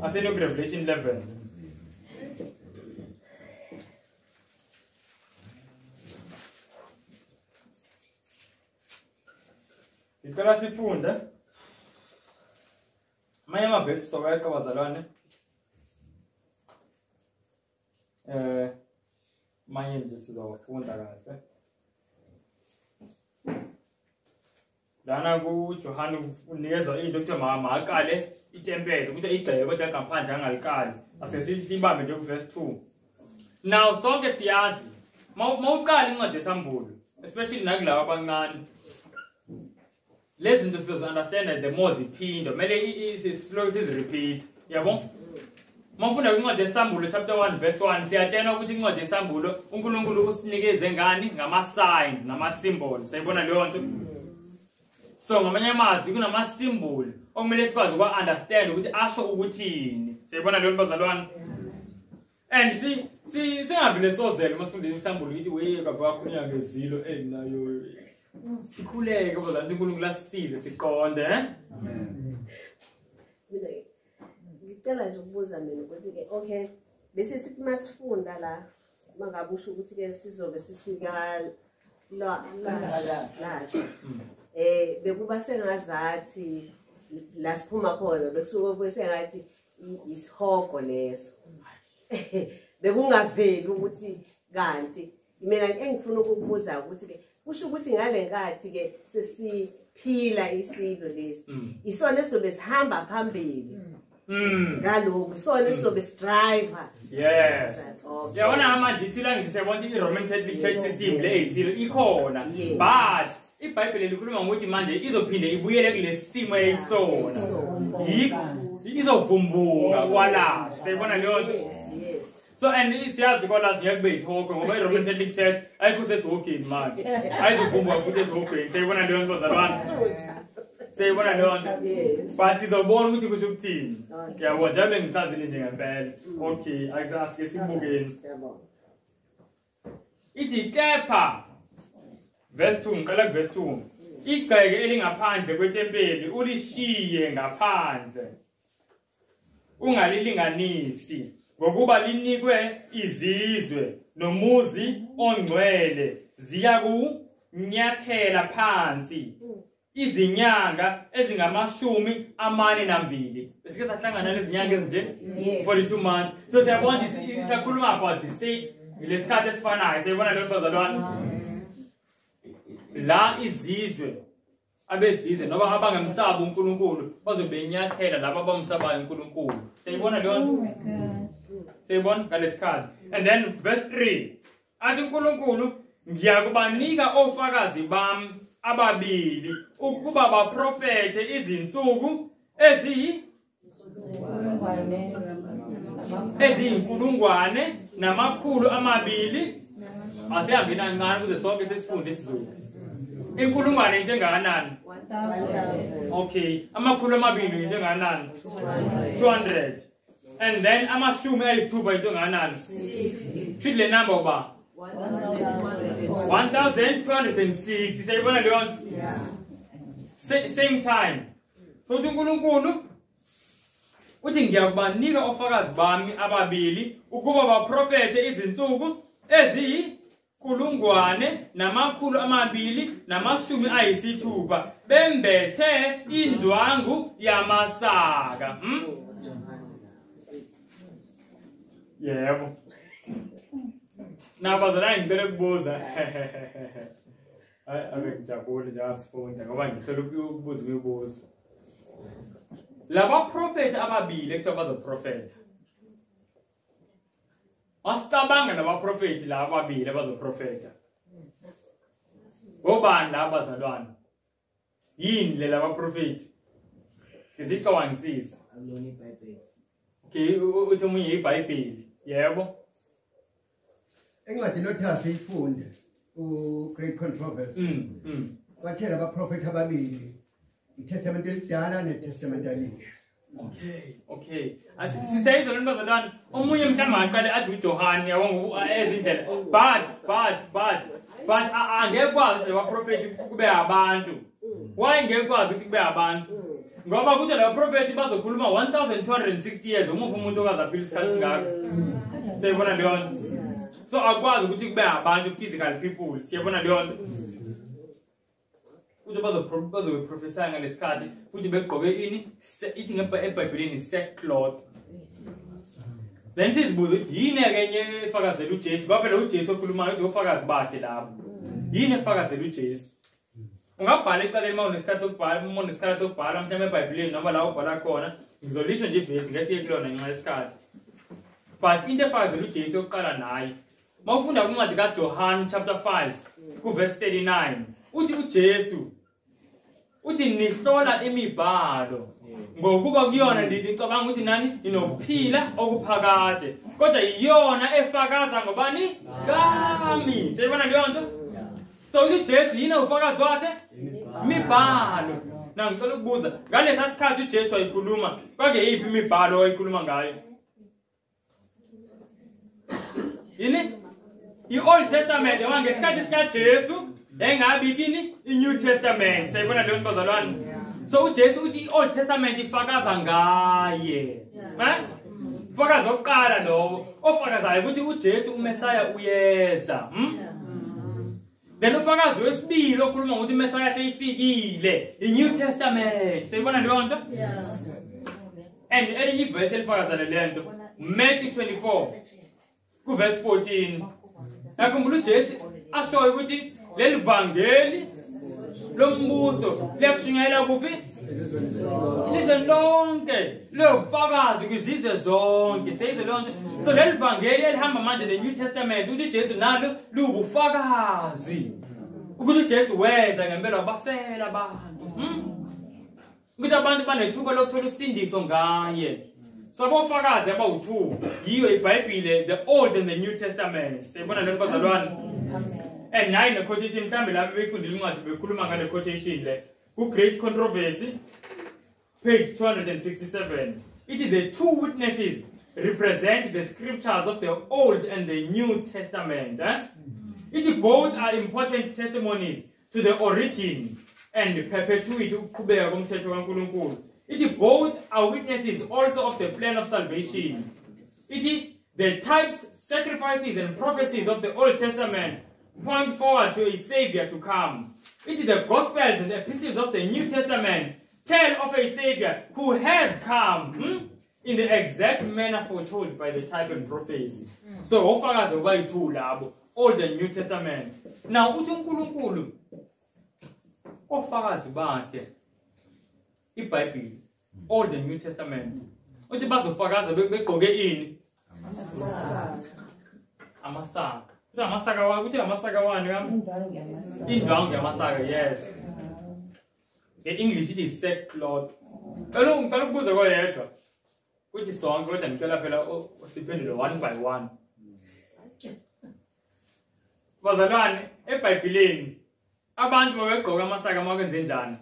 Asene kuRevelation 11. Ngicela sifunde. Manye amavesi sokweka bazalwane. Manye nje sizawafunda kahle. Lana kuJohane unikezwa into ukuthi makaqale itempele ukuthi igceke kodwa ngaphandle angalikali. Asesibambe nje kuverse 2. Now sonke siyazi mawuqala incwadi yesambulo especially nakulabo abancane. Lezi zinto sizo understand the more ziphinda kumele slow repeat. Yabo? Mawufunda incwadi yesambulo chapter 1 verse 1 siyatshela ukuthi incwadi yesambulo uNkulunkulu usinikeze ngani ngama signs nama symbols. Sayibona leyo nto? So ngamanye amazwi kunama symbol okumele sikwazi ukwa understand ukuthi asho ukuthini. Sayibona leyo bazalwane. And singavile sozele masifundile isambulo ukuthi weye baba wakhulunya ngezilo nayo sikhuleke bazalwane uNkulunkulu asisize siqonde. Amen. Ngicela nje ukubuza mina ukuthi ke okay bese sithi masifunda la mangabusho ukuthi ke sizobe sisika la bekuba sengazathi la siphuma khona bekusuke sengathi isihogo leso bekungaveli ukuthi kanti mina engifuna ukubuza ukuthi ke kusho ukuthi ngale nkathi ke sesiphila isilo lesi isona esobe sihamba phambili ngalokho isona esobe sidriver. Yes. Yabona amanje isilo ngisebona iRoman Catholic Church system le isilo ikhona but iBhayibheli likhuluma ngokuthi manje izophinde ibuyele kulesi simo eyisona. Izovumbuka kwala. Sayibona leyo nto? So and siyazi kwala ngiyakube isihogo ngoba iRoman Catholic Church ayikho sesihogeni manje. Ayizovumbuka futhi esihogeni. Sayibona leyo nto bazalwane. Seyibona leyo nto. Yes. But sizobona ukuthi kusho ukuthini. Okay. Yabo njengoba ngichazile nje ngempela. Okay, asike sibukeni. Siyabonga. Ithi kepha verse 2 ngicela verse 2. Igceke elingaphandle kwetempeli ulishiye ngaphandle. Ungalilinganisi ngokuba linikwe izizwe nomuzi ongcwele ziya kunyathela phansi izinyanga ezingamashumi 42. Besike sahlangana lezinyanga ezinje Yes. 42 months. So siyabona isakhuluma about the same lesikhathi esifanayo. Siyabona lo bazalwane. La izizwe abezizwe noba abangemsaba uNkulunkulu bazobenyathela laba abamsabayo uNkulunkulu. Siyibona leyo Oh nto? my God. Siyibona ngalesikhathi. And then verse 3. Athi uNkulunkulu ngiyakubanika ofakazi bami ababili ukuba baprofete izinsuku eziyinkulungwane namakhulu amabili. Asihambe kancane kuze sonke sesifunde isiZulu. Inkulungwane into engakanani? 1,000. Okay, amakhulu amabili into engakanani? 200. And then amashumi ayisithupha into engakanani? Should le number ba? 1260. Siyibona leyo nto? Same time. Futhi uNkulunkulu uthi ngiyakubanika ofakazi bami ababili ukuba baprofete izinsuku eziyikulungwane namakhulu amabili namashumi ayisithupha bembethe indwangu yamasaka. Yebo. Nabazalwane ngicela ukubuza. Ave ngijabule nje asifunda ngoba ngicela ukubuza ukubuza. Laba prophet ababili ekuthiwa bazoprofeta. Wasicabanga laba prophet laba ababili abazoprofeta. Ngobani laba bazalwane? Yini le laba prophet? Sizicabangisisa. Akulona iBhayibheli. Okay, uthi umunye iBhayibheli. Yebo. Encwadini othathu ifunde Great Controversy. Kwathela abaprofeti ababili. iTestament elidala neTestament elisha. Okay. Sisayizwa lento bazalwane omunye mhlawumbe aqale athi uJohane yabonga ezindlela. But angekwazi abaprofeti kube abantu. Why ngekwazi ukuthi kube abantu? Ngoba kuthi laba prophet bazokhuluma 1260 years umuphi umuntu okazaphila isikhathi singaka. Siyabona leyo nto. So akwazi ukuthi kube abantu physical people. Siyabona leyo nto. Kuthi bazoprophesy ngalesikhathi futhi begqoke ini ithi eBhayibhelini sackcloth. Then sizibuza ukuthi yini kenye efakazela uJesu ngoba phela uJesu okhulumayo uthi ofakazi bakhe lapho. Yini efakazela uJesu? Ungabhala ecaleni mawunesikhathi sokubhala, mawunesikhathi sokubhala mhlawumbe eBhayibhelini noma la ubhala khona, ngizolisho nje ivesi ngesiye kulona ngenxa yesikhathi. But into efakazela uJesu yokuqala naye. Mawufunda kwincwadi kaJohn chapter 5 ku verse 39, uthi uJesu uthi nihlola imibhalo ngokuba kuyona nicabanga ukuthi nani inokuphila okuphakade kodwa iyona efakaza ngobani kami. Siyibona leyo nto? So uJesu yini ufakazi wakhe? Imibhalo. Na ngicela ukubuza ngalesa sikhathi uJesu ayikhuluma kwake yiphi imibhalo ayikhuluma ngayo? Yini? I-Old Testament wangesikhathi sikaJesu engabi kini i-New Testament. Siyibona leyo nto bazalwane? So uJesu uthi i-Old Testament ifakaza ngaye. Ufakazi oqala lowo ofakazayo ukuthi uJesu uMesaya uyeza. Then ufakazi wesibili okhuluma ukuthi uMesaya seyifikile, i-New Testament. Siyibona leyo nto? And elinye ivesi elifakaza le nto, Matthew 24 ku verse 14. Nakhumbula uJesu ashoyo ukuthi leli vangeli lombuso liyakushunyayela kuphi? Ilizwe lonke lokufakazi kwizizwe zonke. Seyizwe lonke. So leli vangeli elihamba manje ne New Testament uthi Jesu nalo lubufakazi ukuthi uJesu weza ngempela wabafela abantu. Ukuthi abantu banethuba lokuthola usindiso ngaye. So abofakazi abawu2 yiyo iBhayibheli, the Old and the New Testament. Siyibona le bazalwane? And nayi ne quotation mhlambe lapho befundile incwadi bekhuluma ngale quotation le. Great Controversy, page 267. It is the two witnesses represent the scriptures of the Old and the New Testament. It both are important testimonies to the origin and perpetuity. It both are witnesses also of the plan of salvation. The types, sacrifices, and prophecies of the Old Testament point forward to a Savior to come. The Gospels and epistles of the New Testament tell of a Savior who has come in the exact manner foretold by the type and prophecy. So, ofakazi obayithu labo, Old and New Testament. Now, uthi uNkulunkulu ofakazi bakhe iBhayibheli, Old and New Testament. Uthi bazofakaza begqoke ini? Amasaka. Uthi amasaka wani? Uthi amasaka wani kam? Indwangu yamasaka, yes. In English it is sackcloth. Ngicela ukubuza koyedwa. Kuthi sonke kodwa ngicela phela siphendule one by one. Bazalwane, eBhayibhelini abantu babegqoka amasaka makwenze njani?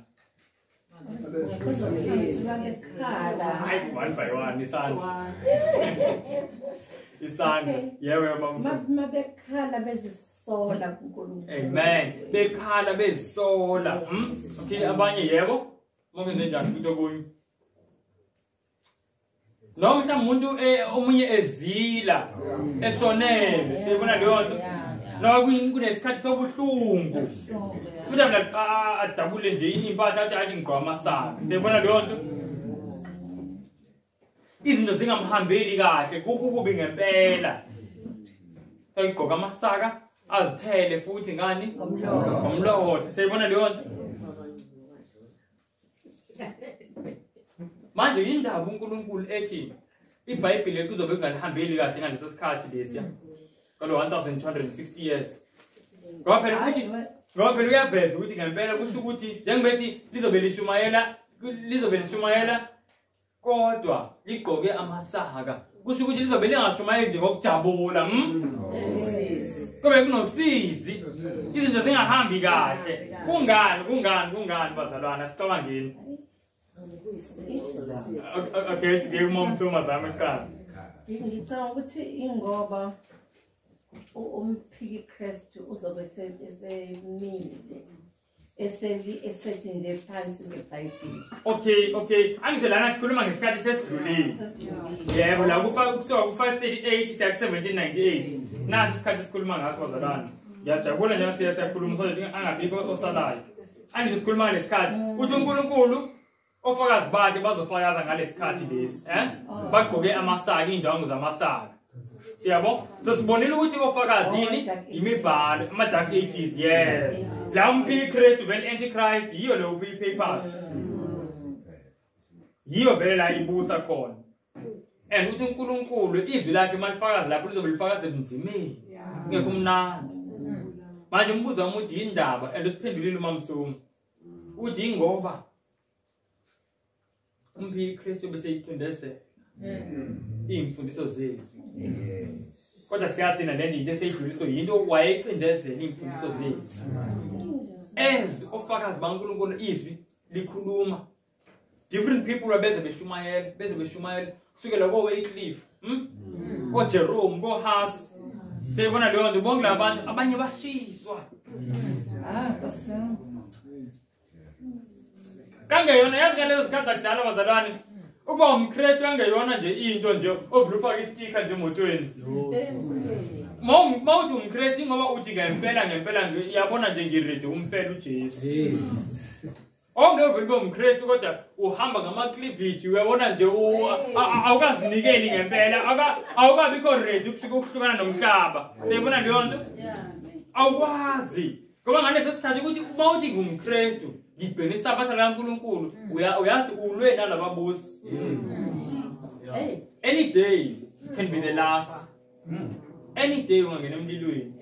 One by one, isandla. Isandla. Yewe mama. Mabekhala bezisola kuNkulunkulu. Amen. Bekhala bezisola. Okay, abanye yebo. Makwenze njani futhi okunye? Noma mhlawumbe umuntu omunye ezila, eshonele, sibona leyo nto. Noma kunesikhathi sobuhlungu. Mhlawumbe adabule nje impahla athi ngigqoka amasaka. Sibona leyo nto. Izinto zingamhambeli kahle, kukubi ngempela. Ayigqoka amasaka, azithele futhi ngani? Ngomlotha. Sibona leyo nto. Manje indaba uNkulunkulu ethi iBhayibheli kuzobe kungalihambeli kahle ngaleso sikhathi lesiya. Kalo 1260 years. Ngoba phela uyaveza ukuthi ngempela kusho ukuthi njengobethi lizobe lishumayela kodwa ligqoke amasaka. Kusho ukuthi lizobe lingashumayeli nje ngokujabula, Kube kunosizi. Izinto zingahambi kahle. Kungani bazalwana sicabangeni. Okay, siye umamsoma zami ekhaya. Ngicabanga ukuthi ingoba umphiki Kristu uzobe esethi nje phansi ngeBhayibheli. Okay. Angisho lana sikhuluma ngesikhathi sesidlulile. Yebo, la kusuka ku538 siya ku1798. Nasi isikhathi esikhuluma ngaso bazalwane. Ngiyajabula nje siyakhuluma so that angabikho osalayo. Angisho sikhuluma ngesikhathi uthi uNkulunkulu ofakazi bakhe bazofakaza ngalesikhathi lesi, bagqoke amasaka, indwangu zamasaka. Siyabo? So sibonile ukuthi ofakazini imibhalo, ama dark ages, yes. La umphiki Kristu vele antichrist yiyo le papers. Yiyo vele la ibusa khona. And uthi uNkulunkulu izwi lakhe malifakazi lapho lizobe lifakaze ebunzimeni. Ngekho mnandi. Manje umbuzo wami uthi indaba andisiphendulile uMamsumi. Uthi ingoba umphiki Kristu bese icindezela imfundiso zethu. Kodwa siyathina le ndinto eseyidluliso yinto wayecindezela imfundiso zethu. As ofakazi baNkulunkulu izwi likhuluma. Different people beze beshumayela kusukela koWaycliffe, koJerome, koHuss. Sibona leyo nto bonke labantu abanye bashiswa. Kangeyona yazi ngalezo sikhathi akudala bazalwane ukuba umKristu kangeyona nje into nje ovula ufaka isticker nje emotweni. Mawuthi umKristu ngoba uthi ngempela yabona nje ngirede umfela uJesu. Ongeveli bomKristu kodwa uhamba ngamaCleavage uyabona nje awukazinikeli ngempela awukabikho ready ukuhlukana nomhlaba. Siyabona leyo nto? Awukwazi. Ngoba ngaleso sikhathi ukuthi mawuthi ngumKristu ngigcina isabatha laNkulunkulu uyazi ulwe nalababusi. Any day can be the last. Any day ungangena emlilweni.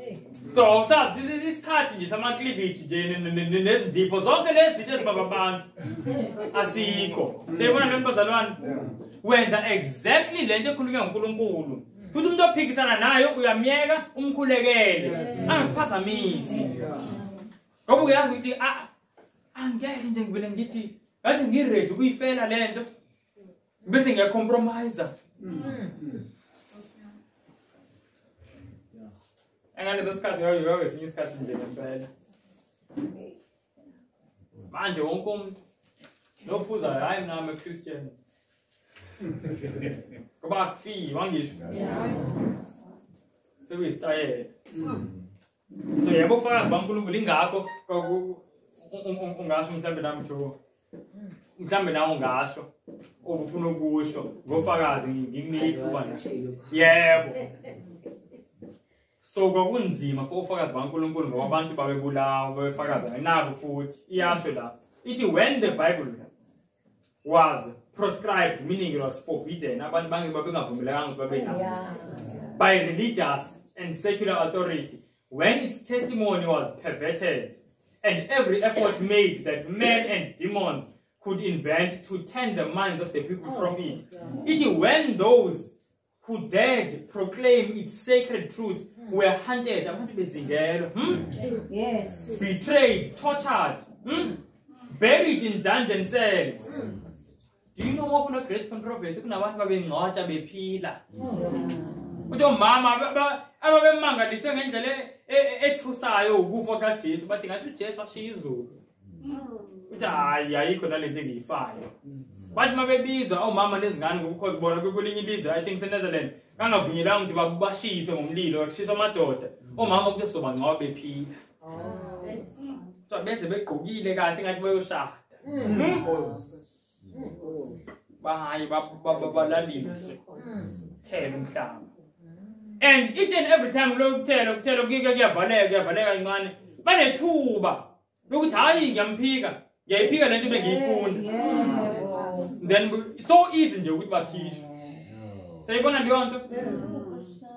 So sazi this is isikhathi nje samaCleavage nje nezindipho zonke lezi zinto ezibabantu asikho. Siyabona lo mpazalwane wenza exactly lento ekhulunywa uNkulunkulu. Futhi umuntu ophikisana nayo uyamyeka umkhulekele angakuphazamisi. Ngoba uyazi ukuthi angeke nje ngivele ngithi ngathi ngiready ukuyifela lento bese ngiyacompromise. Angalezo sikhathi yayo esinye isikhathi nje ngempela. Manje wonke umuntu nophuza hayi mina I'm a Christian. Kuba kufi wangisho. Sebuyistayela. So yabo faka bankulunkulu ingakho ungasho mhlambe nami jo. Mhlambe nawo ngasho ubufuna ukusho ngofakazi ngikunike ithuba nje. Yebo. So kwakunzima for ufakazi bankulunkulu ngoba abantu babebulawa befakaza nabo futhi iyasho la. Ithi when the Bible was proscribed, meaning it was forbidden, abantu bangavumelekanga babe nayo by religious and secular authority, when its testimony was perverted and every effort made that men and demons could invent to turn the minds of the people from it. It is when those who dared proclaim its sacred truth were hunted, Yes. betrayed, tortured, buried in dungeon cells. Do you know what for a great controversy? Kunabantu babengcwatsha bephila. Uthi omama ababemangaliswe ngendlela ethusayo ukufa kaJesu bathi ngathi uJesu ashiya izulu. Uthi hayi ayikho nalento engiyifayo. Bathi mabebizwa omama nezingane ngokukhoza bona kwelinye ilizwe I think seNetherlands kangavunyelanga ukuthi babashise ngomlilo kushiswa amadoda. Omama kuthi sobangcwa bephila. So bese begqokile kahle ngathi bayoshada. Bahayi balalise. Thela umhlaba. And each and every time lokuthela kuyavaleka kancane banethuba lokuthi hayi ngiyaphika lento bengiyifunda. Then so easy nje ukuthi bakhishwe. Sayibona leyo nto?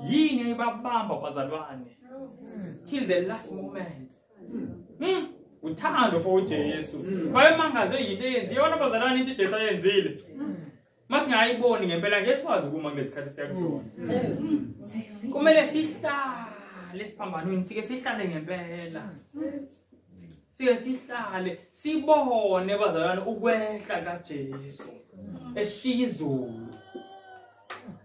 Yini babamba bazalwane till the last moment. Uthando for uJesu. Bayemangaze into eyenziwe yona bazalwane into uJesu ayenzile. Masingayiboni ngempela ngesikwazi ukuma ngesikhathi siyakusona. Kumele sihlale siphambanweni sike sihlale ngempela. Sike sihlale sibone bazalwane ukwehla kaJesu eshiya izulu.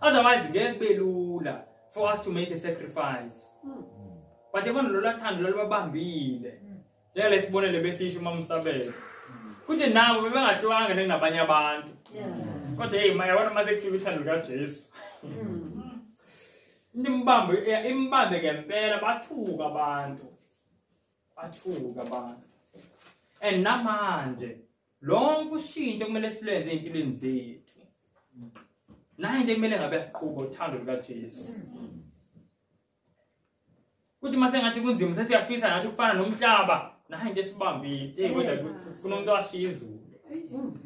Otherwise ngeke belula for us to make a sacrifice. But yabona lo lathando lo babambile. Njengale sibonele besisho uMamsabela. Kuthi nabo bebengahlwanga nabanye abantu. Kodwa hey mayabona mase kufika uthando kaJesu. Imbambe ngempela bathuka abantu. And namanje lonke ushintsho kumele silenze empilweni zethu. Nayi into kumele ngabe siqhubha uthando lukaJesu. Kuthi mase ngathi kunzima sesiyafisa ngathi kufana nomhlaba. Nayi into esibambile kodwa kunomuntu washiya izulu.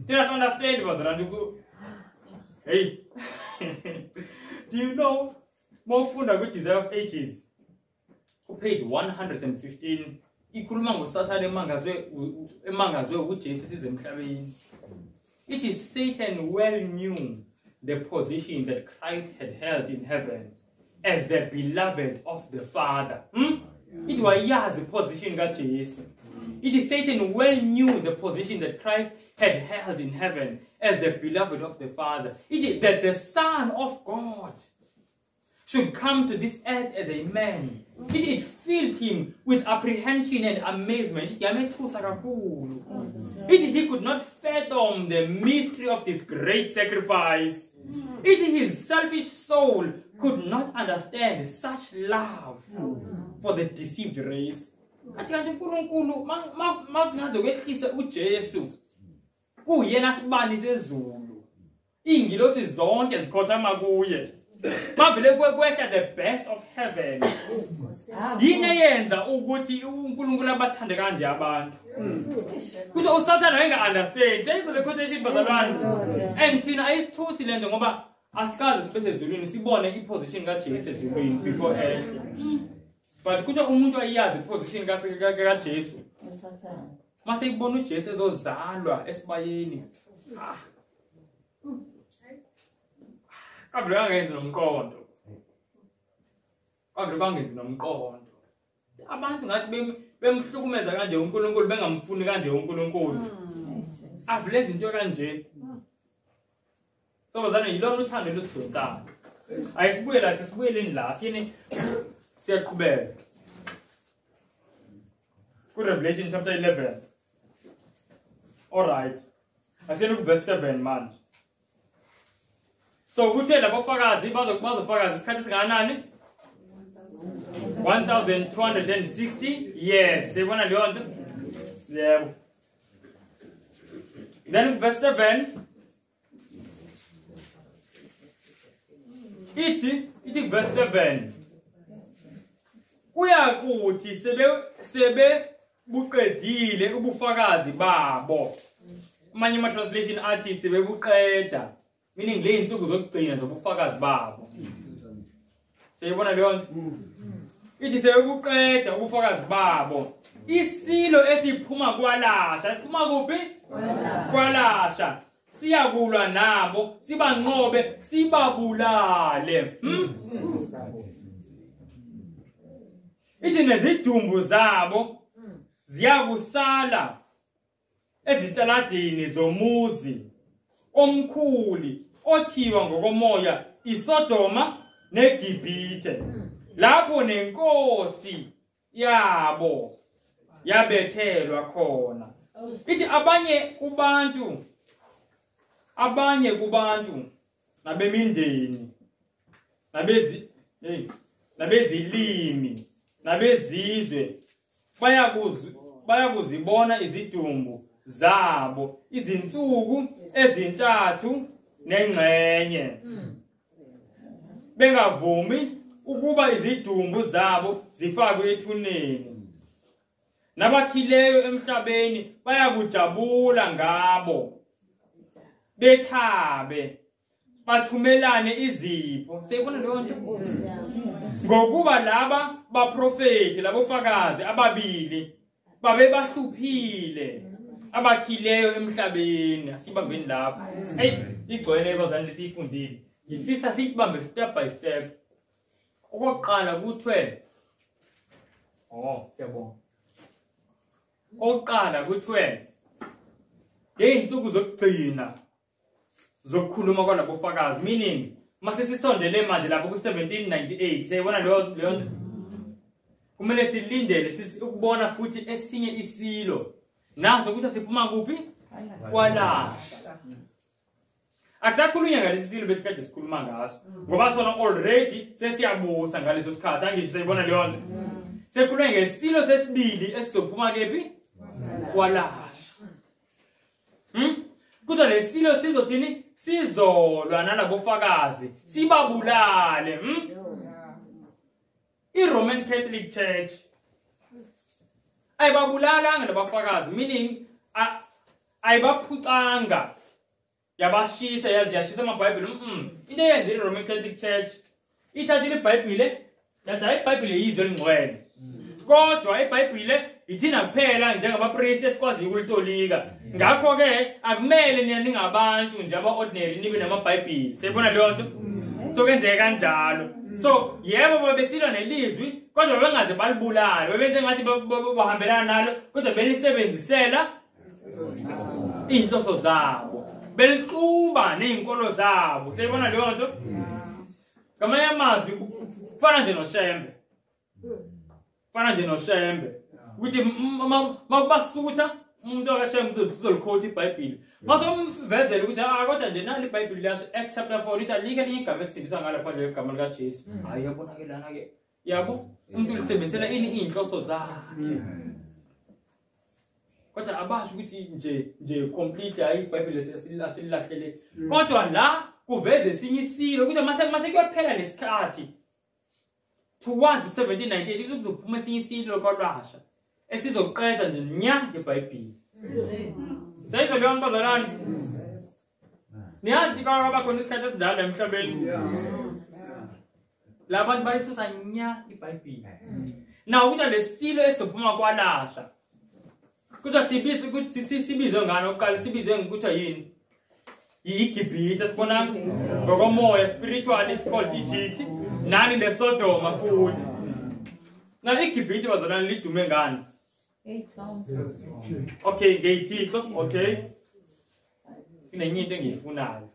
Thina understand bazalwane hey. Do you know mawufunda ku Desire of Ages page 115 ikhuluma ngoSathane emangazwe uJesu size emhlabeni. It is Satan well knew the position that Christ had held in heaven as the beloved of the Father. It was yazi position kaJesu. It is Satan well knew the position that Christ had held in heaven as the beloved of the Father. It is that the Son of God should come to this earth as a man. It filled him with apprehension and amazement. He could not fathom the mystery of this great sacrifice. His selfish soul could not understand such love for the deceived race. Kuyena sibani sezulu. Ingilosi zonke zikhothama kuye. Bavele kwehla the best of heaven. Yini eyenza ukuthi uNkulunkulu abathande kanje abantu. Kuthi uSathane ayinga understand. Seyizole quotation bazalwane. And thina ayisithusi lento ngoba asikaze sibe sezulwini sibone iposition kaJesu ezulwini before ehla. But kuthi umuntu ayazi iposition kaJesu. uSathane. Mase ibona uJesu ezozalwa esibayeni. Kabla angenzi nomqondo. Abantu ngathi bemhlukumeza kanje uNkulunkulu bengamfuni kanje uNkulunkulu avule izinto kanje sobazana yilona uthando lusidonsayo ayisibuyela sesibuyeleni la siyeni siyaqhubeka ku Revelation chapter 11 all right asiyeni ku verse 7 manje so kuthe labofakazi bazofakaza isikhathi singanani 1260 yes sibona leyo nto yebo then verse 7 ithi verse 7 kuyakuthi sebe buqedile ubufakazi babo amanye ama translation athi sebe buqeda meaning le insuku zokugcina zobufakazi babo siyibona leyo nto ithi sebe buqeda ubufakazi babo isilo esiphuma kwalasha siphuma kuphi kwalasha siyakulwa nabo sibanqobe sibabulale ithi nezidumbu zabo ziyakusala ezitaladini zomuzi omkhuli othiwa ngokomoya iSodoma neGibhithe lapho nenkosi yabo yabethelwa khona ithi abanye kubantu nabemindeni nabezilimi nabezizwe bayakuzibona izidumbu zabo izinsuku ezintathu nengxenye bengavumi ukuba izidumbu zabo zifakwe ethuneni nabakhileyo emhlabeni bayakujabula ngabo bethabe bathumelane izipho siyibona leyo nto ngokuba laba baprofeti labofakazi ababili babe bahluphile abakhileyo emhlabeni asibambeni lapha hey igcwele bazali lesifundile ngifisa sibambe step by step okokuqala ku12 siyabona oqala ku12 ngeinsuku zokugcina zokukhuluma kwalabofakazi meaning mase sisondele manje lapho ku1798 siyibona leyo kumele silindele ukubona futhi esinye isilo naso ukuthi siphuma kuphi kwalasha akusakhulunywa ngalesi silo besikade sikhuluma ngaso ngoba sona already sesiyabusa ngaleso sikhathi angisho siyibona leyo nto sekhulunywa ngesilo sesibili esizophuma kephi kwalasha kodwa lesilo sizothini sizolwa nalabofakazi sibabulale iRoman Catholic Church ayibabulalanga labafakazi meaning ayibaphucanga yabashisa yashisa amabhayibheli into eyenza iRoman Catholic Church ithathile iBhayibhile yathi iBhayibhile yizwe elingcwele kodwa iBhayibhile ithina kuphela njengabapriest esikwazi ukulitolika ngakho ke akumele nina ningabantu nje aba-ordinary nibe namabhayibhili siyibona leyo nto sokwenzeka kanjalo so yebo babesilwa nelizwi kodwa bengaze balibulala bebenze ngathi bahambelana nalo kodwa belisebenzisela inhloso zabo belixuba nezinkolo zabo siyibona leyo nto ngamanye amazwi kufana nje noshembe ukuthi mabasutha umuntu akashembe uzolikhotha iBhayibheli masomvezela ukuthi kodwa nje nali iBhayibheli laso Acts chapter 4 lithi alike igama esindisa ngalo phandle igama lika Jesu hayi yabonakelana ke yabo umuntu lisebenzisela inhloso zakhe kodwa abasho ukuthi nje complete hayi iBhayibheli sesilahlele kodwa la kuveze esinye isilo ukuthi mase kuyaphela lesikhathi towards 1798 kuzophuma esinye isilo kwaLwasha esizoqeda nje nya iBhayibheli sayizwa leyo bazalwane niyazi kwaba khona isikhathi esidala emhlabeni labantu bayisusa nya iBhayibheli nawo ukuthi lesilo esizophuma kwaLasha kuthiwa sibizwe ngani oqala sibizwe ngokuthiwa yini iGibhithe sibona ngokomoya spiritually it's called Egypt nani neSodoma futhi na iGibhithe bazalwane lidume ngani Okay, ngeyithixo, okay. Inenye into engiyifunayo.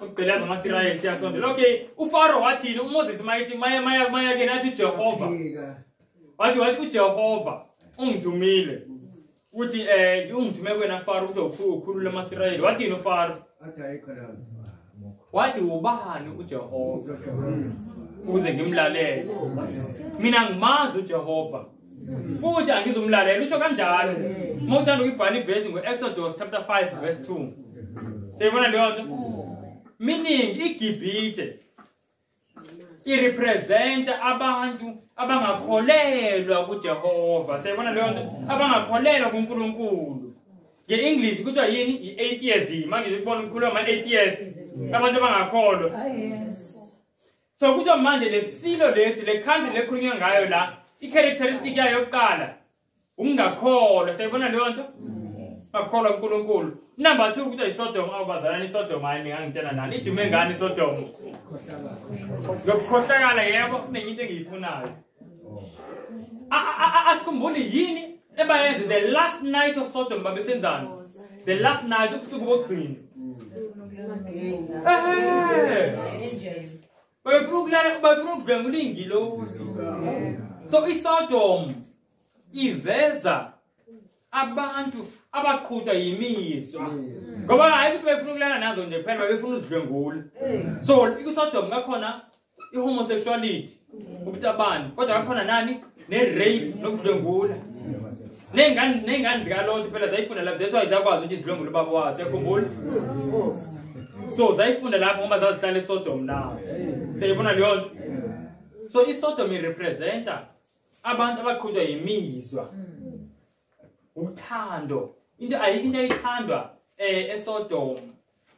Ukugcwele amaSirayeli siyasondela. Okay, uFaro wathini? uMoses mayithi maya ke nathi Jehova. Wathi uJehova ungithumile. Uthi ungithume kwena Faro ukuthi ukhulule amaSirayeli. Wathini uFaro? Wathi ubani uJehova? Ukuze ngimlalele. Mina ngimazi uJehova. Futhi angizumlalela. Usho kanjalo. Mawuthanda ukubhala iverse ngoExodus chapter 5 verse 2. Siyibona leyo nto? Meaning iGibhithe irepresenta abantu abangakholelwa kuJehova. Siyibona leyo nto? Abangakholelwa kuNkulunkulu. Nge-English kuthiwa yini? I-atheism. Manje ukubona ukukhuluma ama-atheist. Abantu abangakholwa. So kuthiwa manje lesilo lesi le country lekhulunywa ngayo la i-characteristic yayo yokuqala ungakholwa. Siyibona leyo nto? Akholwa kuNkulunkulu. Number 2 kuthiwa iSodom. Awubazalana iSodom hayi ngangitshela nani idume ngani iSodom? Ngokukhohlakala yebo kunenye into engiyifunayo. Asikhumbule yini ebayenze the last night of Sodom babesenzani? The last night ubusuku bokugcina. Bayifuna ukudlengula ingilosi. So iSodom iveza abantu abaqhutshwa yimizwa. Ngoba hayi ukuthi bayifuna ukulala nazo nje kuphela bayifuna uzidlengula. So iSodom ngakhona ihomosexuality ubutabani kodwa ngakhona nani ne-rape nokudlengula. Nengane zikaLothi phela zayifunda lapho. That's why zakwazi ukuthi izidlengule ubaba wazo. Yakhumbula? So zayifunda lapho ngoba zazihlala eSodom nawo. Siyibona leyo nto? So iSodom irepresenta abantu abaqhutshwa yimizwa. Uthando. Into ayikho into ayithandwa eSodom.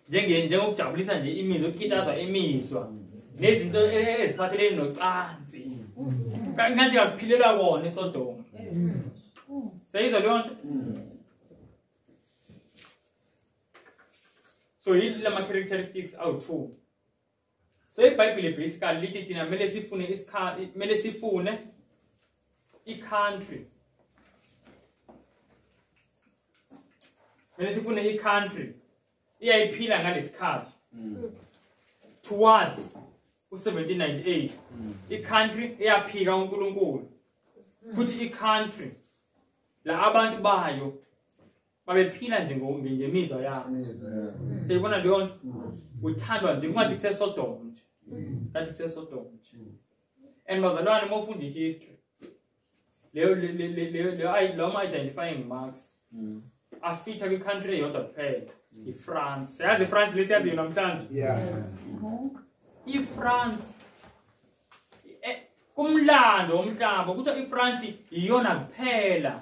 Njengokujabulisa nje imizwa, ukukitazwa imizwa. Nezinto eziphathelene nocansi. Kanti akuphilela wona eSodom. Sayizwa leyo nto? So yile lama characteristics awu2. So iBhayibheli basically lithi thina kumele sifune i-country. Kumele sifune i-country iyayiphila ngalesikhathi. Towards u1798 i-country iyaphika uNkulunkulu. Futhi i-country la abantu bayo babephila nje ngemizwa yabo. Siyibona leyo nto? Uthandwa nje kungathi kuseSodom nje. Kanti kuseSodom nje. And bazalwane mawufunda ihistory. Leyo identifying marks. Afeature kwi-country eyodwa kuphela. IFrance. Siyazi iFrance lesiyaziyo namhlanje? Yes. IFrance kumlando womhlaba kuthiwa iFrance iyona kuphela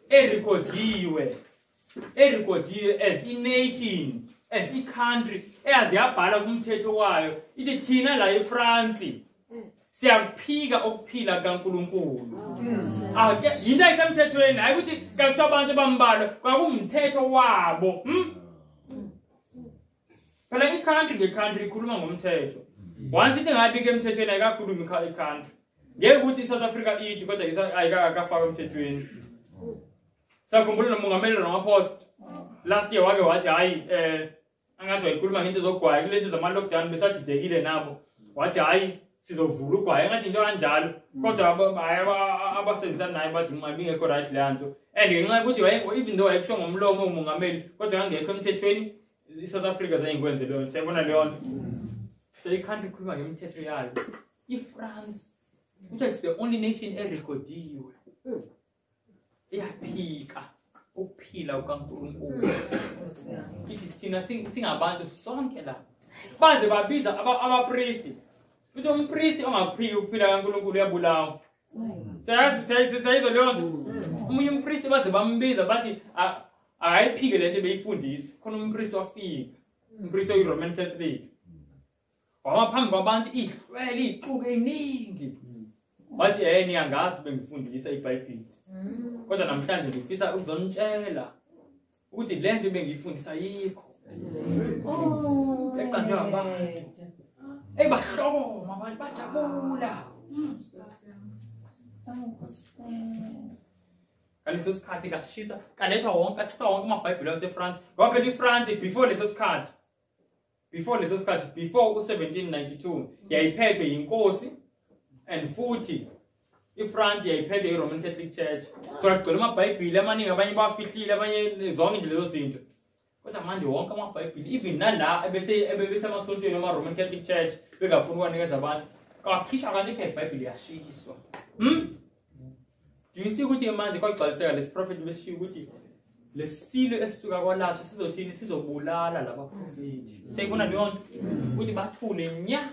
erekhodiwe as i-nation, as i-country eyazi yabhala kumthetho wayo ithi thina la eFrance siyakuphika ukuphila kaNkulunkulu. Yinto ayisemthethweni hayi ukuthi kakusho abantu abambalwa kwakumthetho wabo. Phela i-country nge-country ikhuluma ngomthetho. Once into ingabike emthethweni ayikakhulumi i-country. Ngeke ukuthi iSouth Africa ithi kodwa ayikakafaka emthethweni. Sakhumbula nomongameli Ramaphosa last year wake wathi hayi angathi wayikhuluma ngento zogwayi kulento zama-lockdown besadidekile nabo. Wathi hayi sizovula ugwayi engathi into kanjalo kodwa abasebenzisana naye bathi bingekho right leyo nto. And ngenxa yokuthi even though wayekusho ngomlomo umongameli kodwa kangekho emthethweni iSouth Africa zayingikwenze leyo nto. Siyabona leyo nto? So i-country ikhuluma ngemithetho yayo. IFrance it's the only nation erekhodiwe iyaphika ukuphila kukaNkulunkulu. Ithi thina singabantu sonke la baze babiza abapriesti. Uthi umpriesti ongaphiki ukuphila kaNkulunkulu uyabulawa. Sayizwa leyo nto? Umunye umpriesti baze bambiza bathi akayiphike lento beyifundisa. Khona umpriesti wafika. Umpriesti oyi-Roman Catholic. Wamaphambi kwabantu ihlwele ixuku eningi. Wathi niyangazi bengifundisa iBhayibheli. Kodwa namhlanje ngifisa ukuzonitshela ukuthi le nto bengifundisa yikho. Eqanjwe abantu. Bahlokoma abantu bajabula. ngaleso sikhathi kashisa kalethwa wonke athatha wonke amabhayibheli aseFrance ngoba phela iFrance before leso sikhathi before u1792 yayiphethwe inkosi and futhi iFrance yayiphethwe iRoman Catholic Church so akugcwele amabhayibheli amaningi abanye bafihlile abanye zonke nje lezo zinto kodwa manje wonke amabhayibheli even nala ebese amasontweni noma Roman Catholic Church begafuna ukwanikeza abantu kakhishwa kanti iBhayibheli yashiswa do you see ukuthi manje kwagcwaliseka lesi prophet beshiya ukuthi lesilo esisuka kwalasho sizothini sizobulala laba prophet sekubona leyo nto ukuthi bathule nya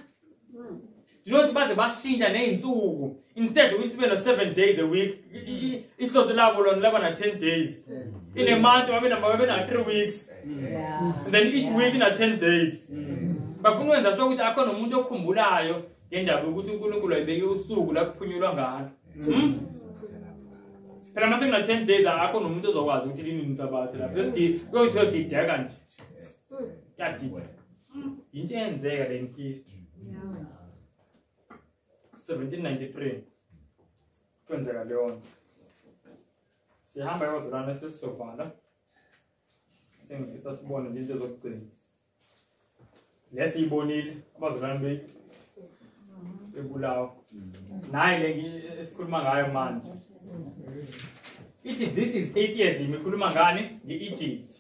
do you know baze bashintsha nezinsuku instead ukuthi sibe no 7 days a week isonto labo lona laba na 10 days in a month babe na 3 weeks and then each week na 10 days bafuna ukwenza sho ukuthi akho nomuntu okhumbulayo ngendaba ukuthi uNkulunkulu ayibeke usuku la kuphunyulwa ngalo phela mase kuna 10 days akho nomuntu ozokwazi ukuthi lini nisabathe la bese kuyodideka nje kuyadideka into eyenzeka le history 1793 kwenzeka leyo nto sihamba yozolana sesizovala sengifisa sibone nje into zokugcina lesiyibonile abazolana bebulawa naye le esikhuluma ngayo manje this is atheism ikhuluma ngani nge-Egypt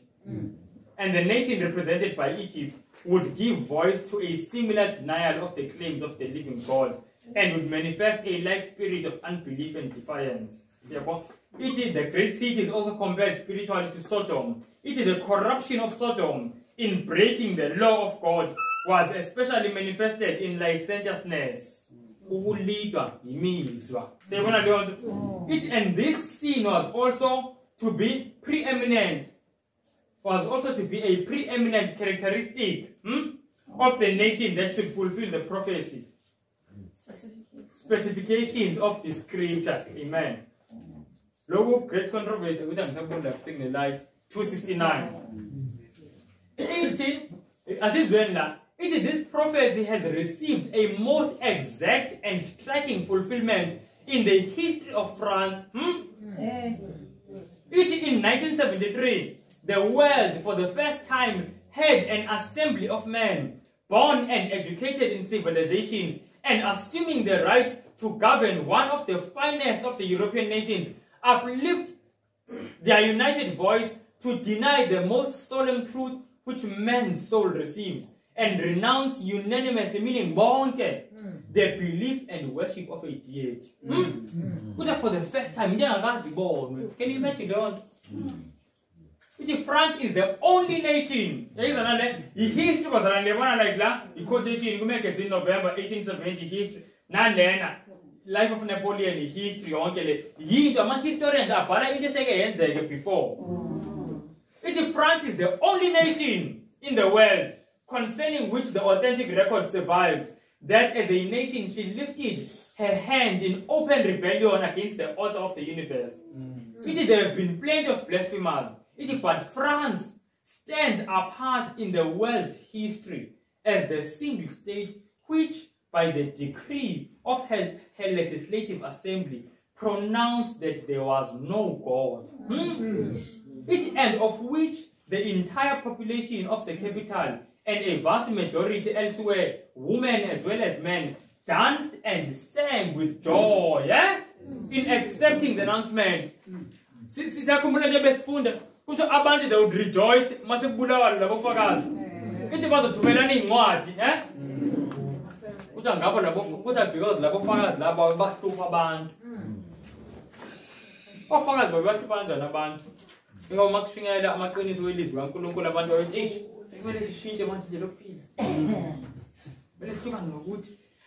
and the nation represented by Egypt would give voice to a similar denial of the claims of the living God and would manifest a like spirit of unbelief and defiance. The great city is also compared spiritually to Sodom. The corruption of Sodom in breaking the law of God was especially manifested in licentiousness. And this sin was also to be a preeminent characteristic of the nation that should fulfill the prophecy. Specifications of the scripture. Amen. Logo great controversy which I'm talking about signal light 269. This prophecy has received a most exact and striking fulfillment in the history of France. In 1973, the world for the first time had an assembly of men born and educated in civilization and assuming the right to govern one of the finest of the European nations, uplift their united voice to deny the most solemn truth which man's soul receives and renounce unanimously, meaning bonke, the belief and worship of a deity. For the first time, can you imagine that? France is the only nation. The history was like that. The quotation in November 1870 history. Life of Napoleon, the history. Historians are before. France is the only nation in the world concerning which the authentic record survived. That as a nation she lifted her hand in open rebellion against the author of the universe. There have been plenty of blasphemers. But France stands apart in the world's history as the single state which, by the decree of her legislative assembly, pronounced that there was no God. And of which the entire population of the capital and a vast majority elsewhere, women as well as men, danced and sang with joy in accepting the announcement. They would rejoice.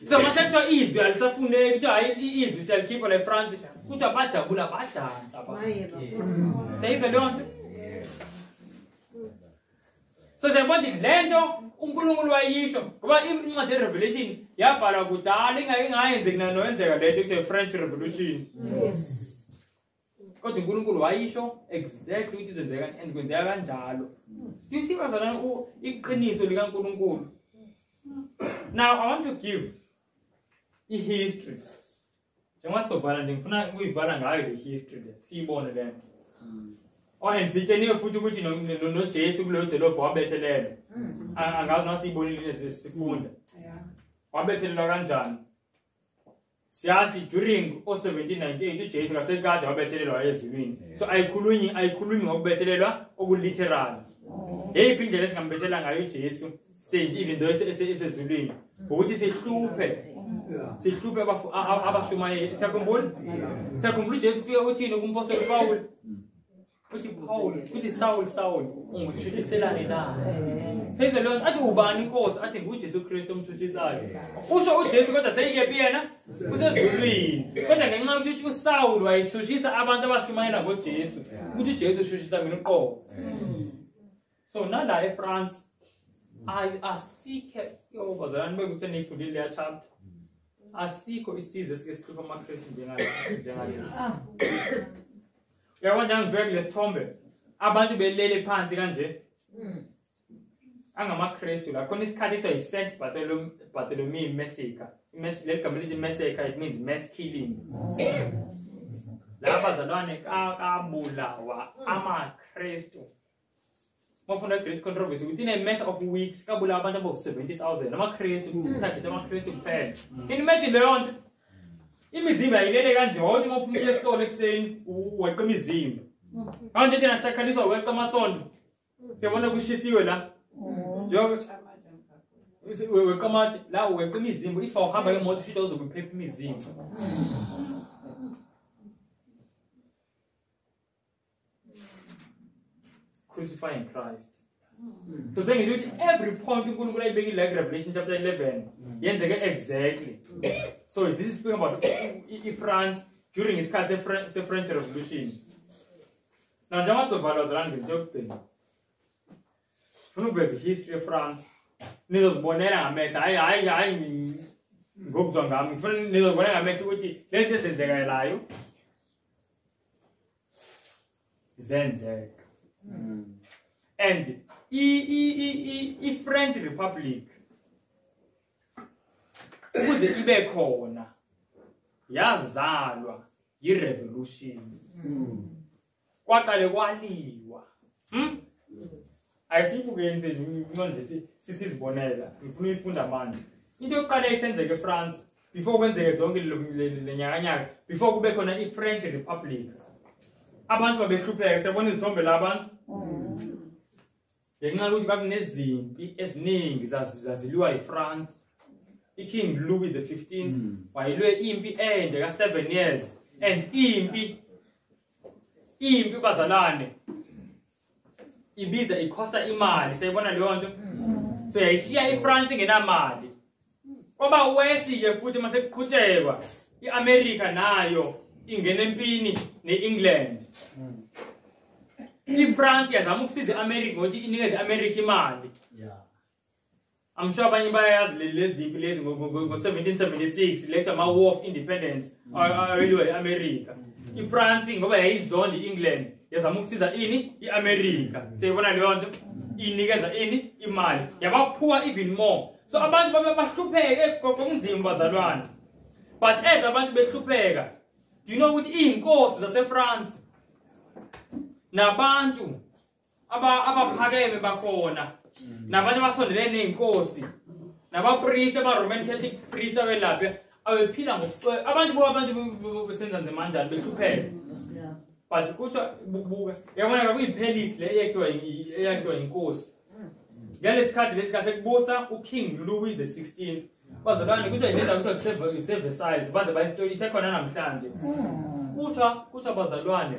So mathatha izwi alisafuneki ukuthi hayi izwi siyalikhipha la eFrance ukuthi abajabula badansa abantu. Sayizwa leyo nto? So siyabona lento uNkulunkulu wayisho ngoba incwadi yeRevelation yabhala kudala ingayenzeki nanoyenzeka lento ukuthi French Revolution. Yes. Kodwa uNkulunkulu wayisho exactly ukuthi izenzeka and kwenzeka kanjalo. Do you see bazalana iqiniso likaNkulunkulu? Now I want to give a history njengoba sovala nje ngifuna ukuyivala ngayo le history le siyibone le nto and sitsheniwe futhi ukuthi noJesu kuleyo dolobho wabethelela angazi nasiyibonile sifunda wabethelelwa kanjani siyazi during o1798 uJesu kasekade wabethelelwa ezulwini so ayikhulumi ngokubethelelwa okuliteral yeyiphi indlela esingambethelela ngayo uJesu even though esezulwini ukuthi sihluphe abashumayeli siyakhumbula uJesu ufike uthini kumpostoli Paul uthi Saul ungishuthiselane na seze lona athi ubani inkosi athi nguJesu Kristu omshuthisayo usho uJesu kodwa seyikephi yena usezulwini kodwa ngenxa yokuthi uSaul wayeshushisa abantu abashumayela ngoJesu ukuthi uJesu ushushisa mina uqobo so nala eFrance asikhe yobazalwane bekuthi nifundile le chapter asikho isizwe esikehlupha amaKristu njengalesi uyabona ngivele lesithombe abantu belele phansi kanje angamaKristu la khona isikhathi ekuthiwa Saint Bartholomew Massacre le gama lithi massacre it means mass killing la bazalwane kabulawa amaKristu mafuna great controversy within a matter of weeks kabulawa abantu abo 70,000 amaKristu target amaKristu kuphela can you imagine leyo nto imizimba ayilele kanje wathi ngophuma esitolo ekseni weqa imizimba manje thina sakhaliswa weqa amasonto siyabona kushisiwe la njengoba weqa amathi la weqa imizimba ifa uhamba ngemoto ushita uzokuphepha imizimba crucifying Christ so saying ukuthi every point uNkulunkulu ayibekile like Revelation chapter 11 yenzeke exactly so this is speaking about France during his French Revolution now njengoba sovala zalani ngizokugcina funa ukuveza history of France nizozibonela ngamehlo hayi ngokuzwa ngami ngifuna nizobona ngamehlo ukuthi lento ezenzekelayo zenzeka and French Republic ukuze ibe khona yazalwa yirevolution kwaqale kwaliwa ayisibukenze nje sisizibonela ngifuna uyifunda manje into yokuqala isenzeke eFrance before kwenzeke zonke le nyakanyaka before kube khona iFrench Republic abantu babehlupheka siyabona izithombe labantu ngenxa yokuthi kwakunezimpi eziningi zaziliwa yiFrance iKing Louis the 15 wayilwe impi ende ka7 years and impi bazalane ibiza ikhosta imali sayibona leyo nto so yayishiya iFrance ngenamali ngoba wesike futhi mase kuqhutshekwa iAmerica nayo ingena empini neEngland iFrance yazama ukusiza iAmerica ngokuthi inikeze iAmerica imali I'm sure abanye bayazi lezi zimpi lezi ngo1776 later ama war of independence ayilwe eAmerica iFrance ngoba yayizonda iEngland yazama ukusiza iAmerica siyibona leyo nto inikeza imali yabaphuwa even more so abantu babahlupheke ngokunzima bazalwane but as abantu behlupheka do you know ukuthi inkosi zaseFrance nabantu abaphakeme bakhona nabantu abasondelene nenkosi nabapriest abaRoman Catholic priest abelapha abephila abantu besenza nje kanjani behlupheka but kuthiwa bubuka yabona kuyiphelisi le eyakhiwa inkosi ngalesikhathi lesikhathi sekubusa uKing Louis the 16 bazalwane kuthiwa izinto kuthiwa kuseVersailles baze bayistory isekhona namhlanje kuthiwa bazalwane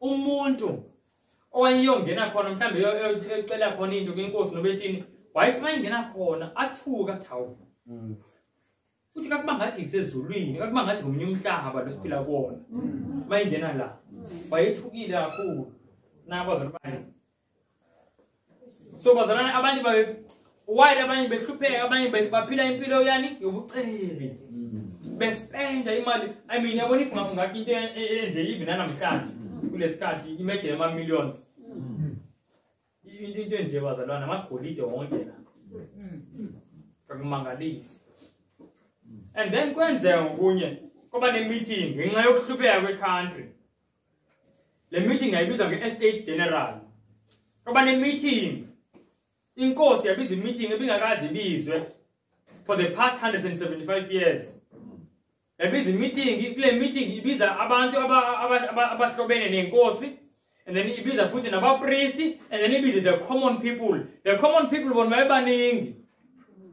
umuntu owayiyongena khona mhlambe ecela khona into kwenkosi nobethini wayithi mayingena khona athuka thawu uthi kakuba ngathi isezulwini kakuba ngathi ngomnye umhlaba losiphila kuwona mayingena la wayethukile kakhulu nabazalwane so bazalwane abantu while abanye behlupheka abanye baphila impilo yani yobucebi bespenda imali I mean yabona if ngathi into enje even namhlanje kulesikhathi imagine ama millions into nje bazalwana amagolide wonke la kakumangalisi And then kwenzeka ngokunye kuba ne-meeting ngenxa yokuhlupheka kwe-country. Le meeting yayibizwa nge-Estate General. Kuba ne-meeting. Inkosi yabiza i-meeting ebingakazi ibizwe for the past 175 years. Yabiza i-meeting, kule meeting ibiza abantu abahlobene nenkosi, and then ibiza futhi nabapriesti, and then ibiza the common people. The common people bona bayibaningi.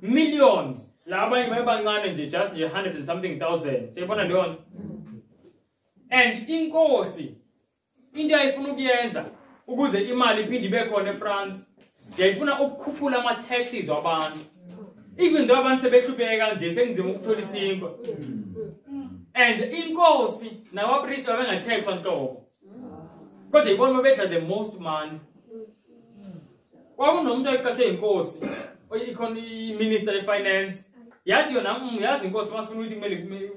Millions. La abanye bayibancane nje just 100 and something thousand. Siyabona leyo. And inkosi into ayifuna ukuyenza ukuze imali iphinde ibe khona eFrance. Yayifuna ukukhuphula ama-taxes wabantu. Even though abantu sebehlupheka nje sengizima ukuthola isinkwa. And inkosi nabapristi babengathexwa nhlobo. Kodwa ibona babedla the most money. Kwakunomuntu oyiqashe inkosi, i-minister of-finance. Yathi yona yazi inkosi masifuna ukuthi kumele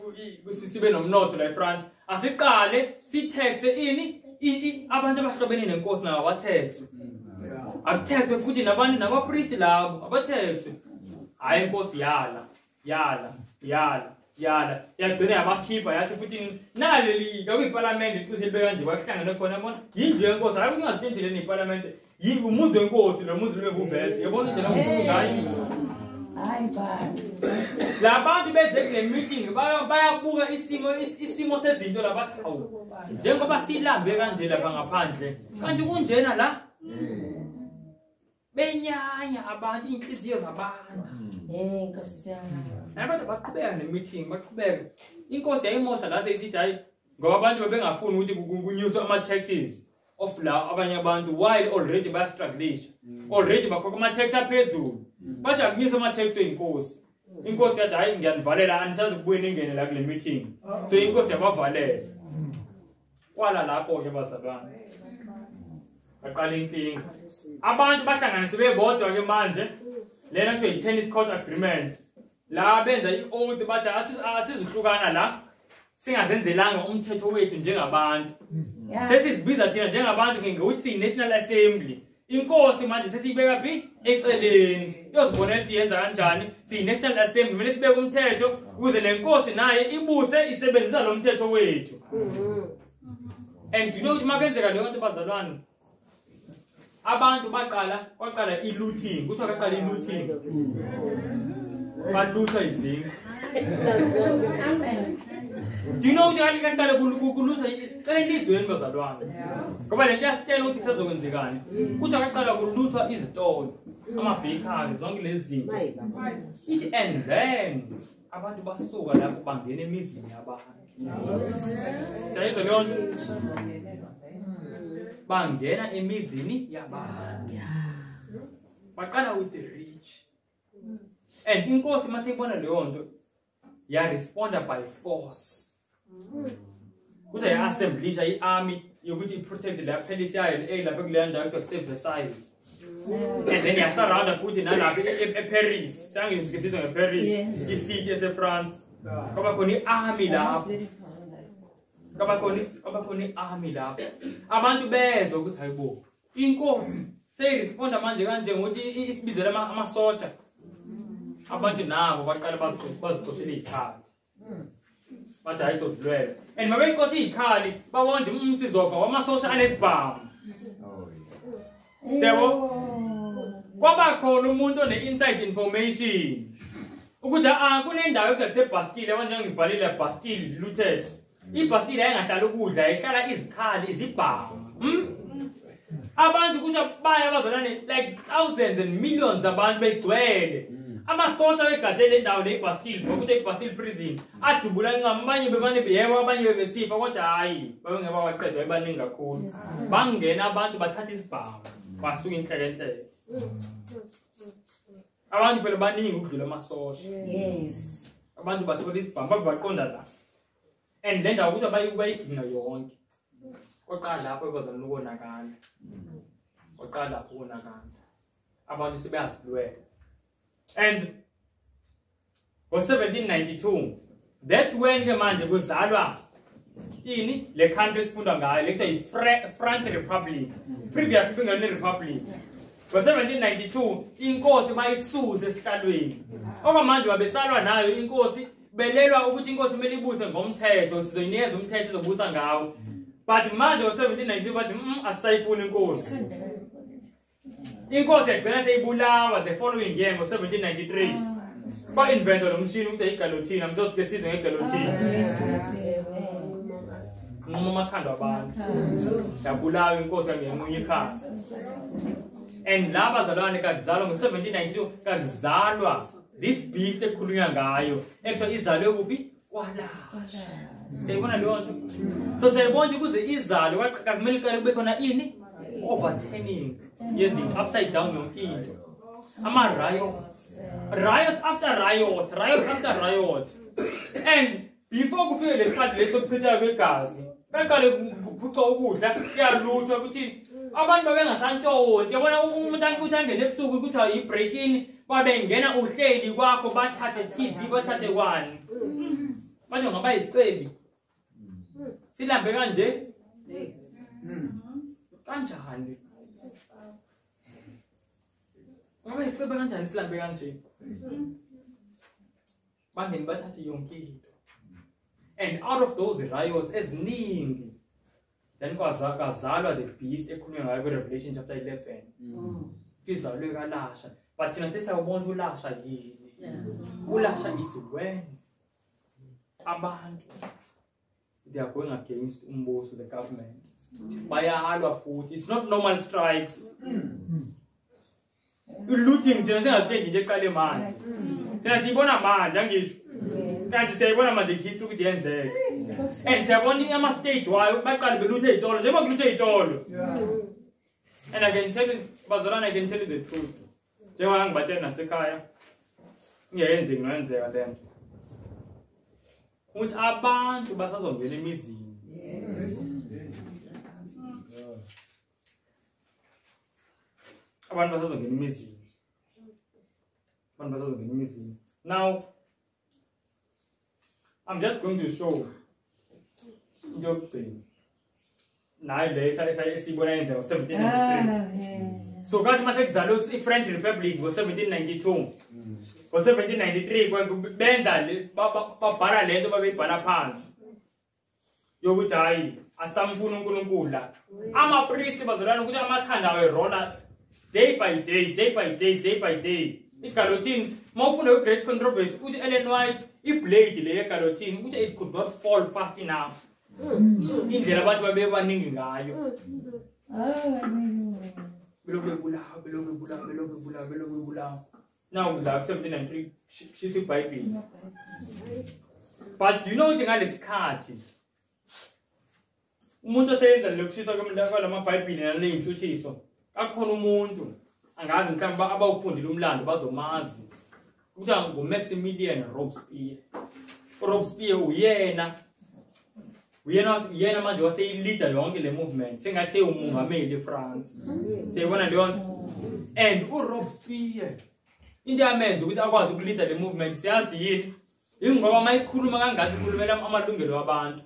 sibe nomnotho la eFrance. Asiqale sitaxe ini abantu abahlobene nenkosi nabo abathexwe. Akuthexwe futhi nabantu nabapristi labo abathexwe. Hayi inkosi yala. Yagcina yabakhipha yathi futhi naleli kwiparlament icishe libe kanje bakuhlangene khona yabona yindlu yenkosi hayi kungazitshentshele neparlament umuzi wenkosi nomuzi libe kuvese yabona indlela umuntu ngayo. Hayi bani. Labantu beze kule meeting bayabuka isimo sezinto labathi awu njengoba silambe kanje lapha ngaphandle kanti kunjena la benyanya abantu inhliziyo zabantu. Nkosi yami. Abantu baqhubeka ne-meeting baqhubeka. Inkosi yayimosha la sesithi hayi ngoba abantu babengafuni ukuthi kunyuswe ama-taxes of la abanye abantu while already bayastrugglisha. Already bakhokha ama-tax aphezulu. Bathi akunyuswe ama-tax wenkosi. Inkosi yathi hayi ngiyanivalela anisazukubuye ningene la kule meeting. So inkosi yabavalela. Kwala lapho-ke bazalwane. Baqala inkinga. Abantu bahlanganise bebodwa-ke manje. Lena kuthiwa yi-tennis court agreement. La benza i-oath bathi asizuhlukana la singazenzelanga umthetho wethu njengabantu. Sesizibiza thina njengabantu ngokuthi siyi-National Assembly. Inkosi manje sesiyibeka phi eceleni. Iyozibonela ukuthi yenza kanjani. Siyi-National Assembly kumele sibeke umthetho ukuze nenkosi naye ibuse isebenzisa lo mthetho wethu. And you know ukuthi makenzeka leyo nto bazalwane. Abantu baqala i-looting. Kuthiwa baqala i-looting. Balutha izinto. Do you know ukuthi kali kaqala kulutha elizweni bazalwane? Ngoba lento yasitshela ukuthi kusezokwenzekani. Kuthiwa kaqala kuluthwa izitolo, ama-bakery, zonke lezi zinto. Ithi and then abantu basuka lapho bangena emizini yabantu. Sayizwa leyo nto? Bangena emizini yabantu. Baqala with the rich. And inkosi masiyibona leyo nto yaresponda by force. Kuthi ya-assemblisha i-army yokuthi i-protect la police yayo lapha kuleyo ndawo kuthiwa kusave Versailles. And then yasurrounda futhi nalapha eParis. Sangizwe sizwe ngeParis, i-city eseFrance. Kwaba khona i-army lapho. Kwaba khona i-army lapho. Abantu bezwa ukuthi hayibo inkosi seyiresponda manje kanje ngokuthi isibizele amasotsha. Abantu nabo baqala bazicoshela izikhali. Bathi hayi sozilwela. And mabeyicosha izikhali babonde umsizofa wamasosha anesibhamu. Siyabo? Kwaba khona umuntu one-inside information ukuthi kunendawo ekuthiwa kuseBastille abanje ngibhalile Bastille Luteus. IBastille ayingahlala ukudla ihlala izikhali izibhamu. Abantu kuthi baya bazalane like thousands and millions abantu begcwele. Amasosha wegadele indawo leBastille ngokuthi iBastille prison adubula ncama abanye bebane yebo abanye bebesifa kodwa hayi babengeba waqedwa ebaningi kakhulu. Bangena abantu bathatha isibhamu basuka inhleke. Abantu phela baningi ukudlula amasosha. Yes. Abantu bathola isibhamu baqonda la. And then ndawo ukuthi bayigcina yonke. Oqala lapho ekwazana ukonakala. Oqala lapho ukonakala. Abantu sebeyazilwela. And ngo-1792, that's when ke manje kuzalwa ini le country sifunda ngayo lekuthiwa yi-France Republic. Previously bingene republic. Ngo-1792 inkosi bayisuse esihlalweni. Okwamanje babesalwa nayo inkosi belelwa ukuthi inkosi kumele ibuse ngomthetho sizoyinikeza umthetho zobusa ngawo but manje ngo-1792 bathi asisayifuni inkosi yagcina seyibulawa the following year ngo-1793 ba-inventwa lo mshini ukuthi yigalothini amsosike sizwe ngegalothini nquma amakhanda wabantu yabulawa inkosi kangenqunye ikhanda and la bazalwane kakuzalwa ngo-1792 kakuzalwa this beast ekhulunywa ngayo ekuthiwa izalwe kuphi kwalasha siyayibona leyo nto so siyayibona ukuze izalwe kakumele kale kube khona ini overturning yezinto upside down yonke into riot after riot after riot and before kufike lesikhathi leso kuchitheka kwegazi kaqale kuphucwa ukudla kuyaluthwa ukuthi abantu babengasantshontshe yabona umuntu angene ebusuku kuthiwa yi-break-in babengena uhleli kwakho bathathe TV bathathe kwani manje ngaba yisicebi silambe kanje kanjani ngaba yisicebi kanjani silambe kanje bangeni bathathe yonke into and out of those riots eziningi then kwazalwa the beast ekhulunywa ngayo kwi-Revelation chapter 11 izalwe kalasha but thina sesiyabona ulasha yini ulasha it's when abantu they are going against umbuso the government bayalwa futhi it's not normal strikes looting thina singazitshenji nje eqale manje thina siyibona manje angisho kanti siyayibona manje history ukuthi yenzeke and siyabona ama-state wayo baqale beluthe iy'tolo njengoba kuluthe iy'tolo and I can tell you bazalwane I can tell you the truth njengoba ngibatshela nasekhaya ingeyenzeki noyenzeka le nto ukuthi abantu basazongena emizini abantu basazongena emizini now I'm just going to show into yokugcina nayo le esiyibona yenzeka ngo-1793 so kathi mase kuzalwe i-French Republic ngo-1792 ngo-1793 benza babhala le nto babeyibhala phansi yokuthi hayi asamfuna uNkulunkulu la amapristi bazalwana ukuthi amakhanda awerola day by day igalothini mawufunda i-Great Controversy uthi Ellen White iblade le yegalothini ukuthi it could not fall fast enough indlela abantu babebaningi ngayo belokubulawa now la 1793 shisa iBhayibheli but you know ukuthi ngalesikhathi umuntu oseyenza lokushisa kwalamaBhayibheli naley'ntshutshiso akukhona umuntu angazi mhlawumbe abawufundile umlando bazomazi kuthiwa nguMaximilian Robespierre. uRobespierre uyena manje waseyilida yonke le movement sengathi seyumongameli eFrance siyibona leyo nto and uRobespierre into yamenza ukuthi akwazi ukulida le movement siyazi yini ingoba mayikhuluma kangathi ikhulumela amalungelo wabantu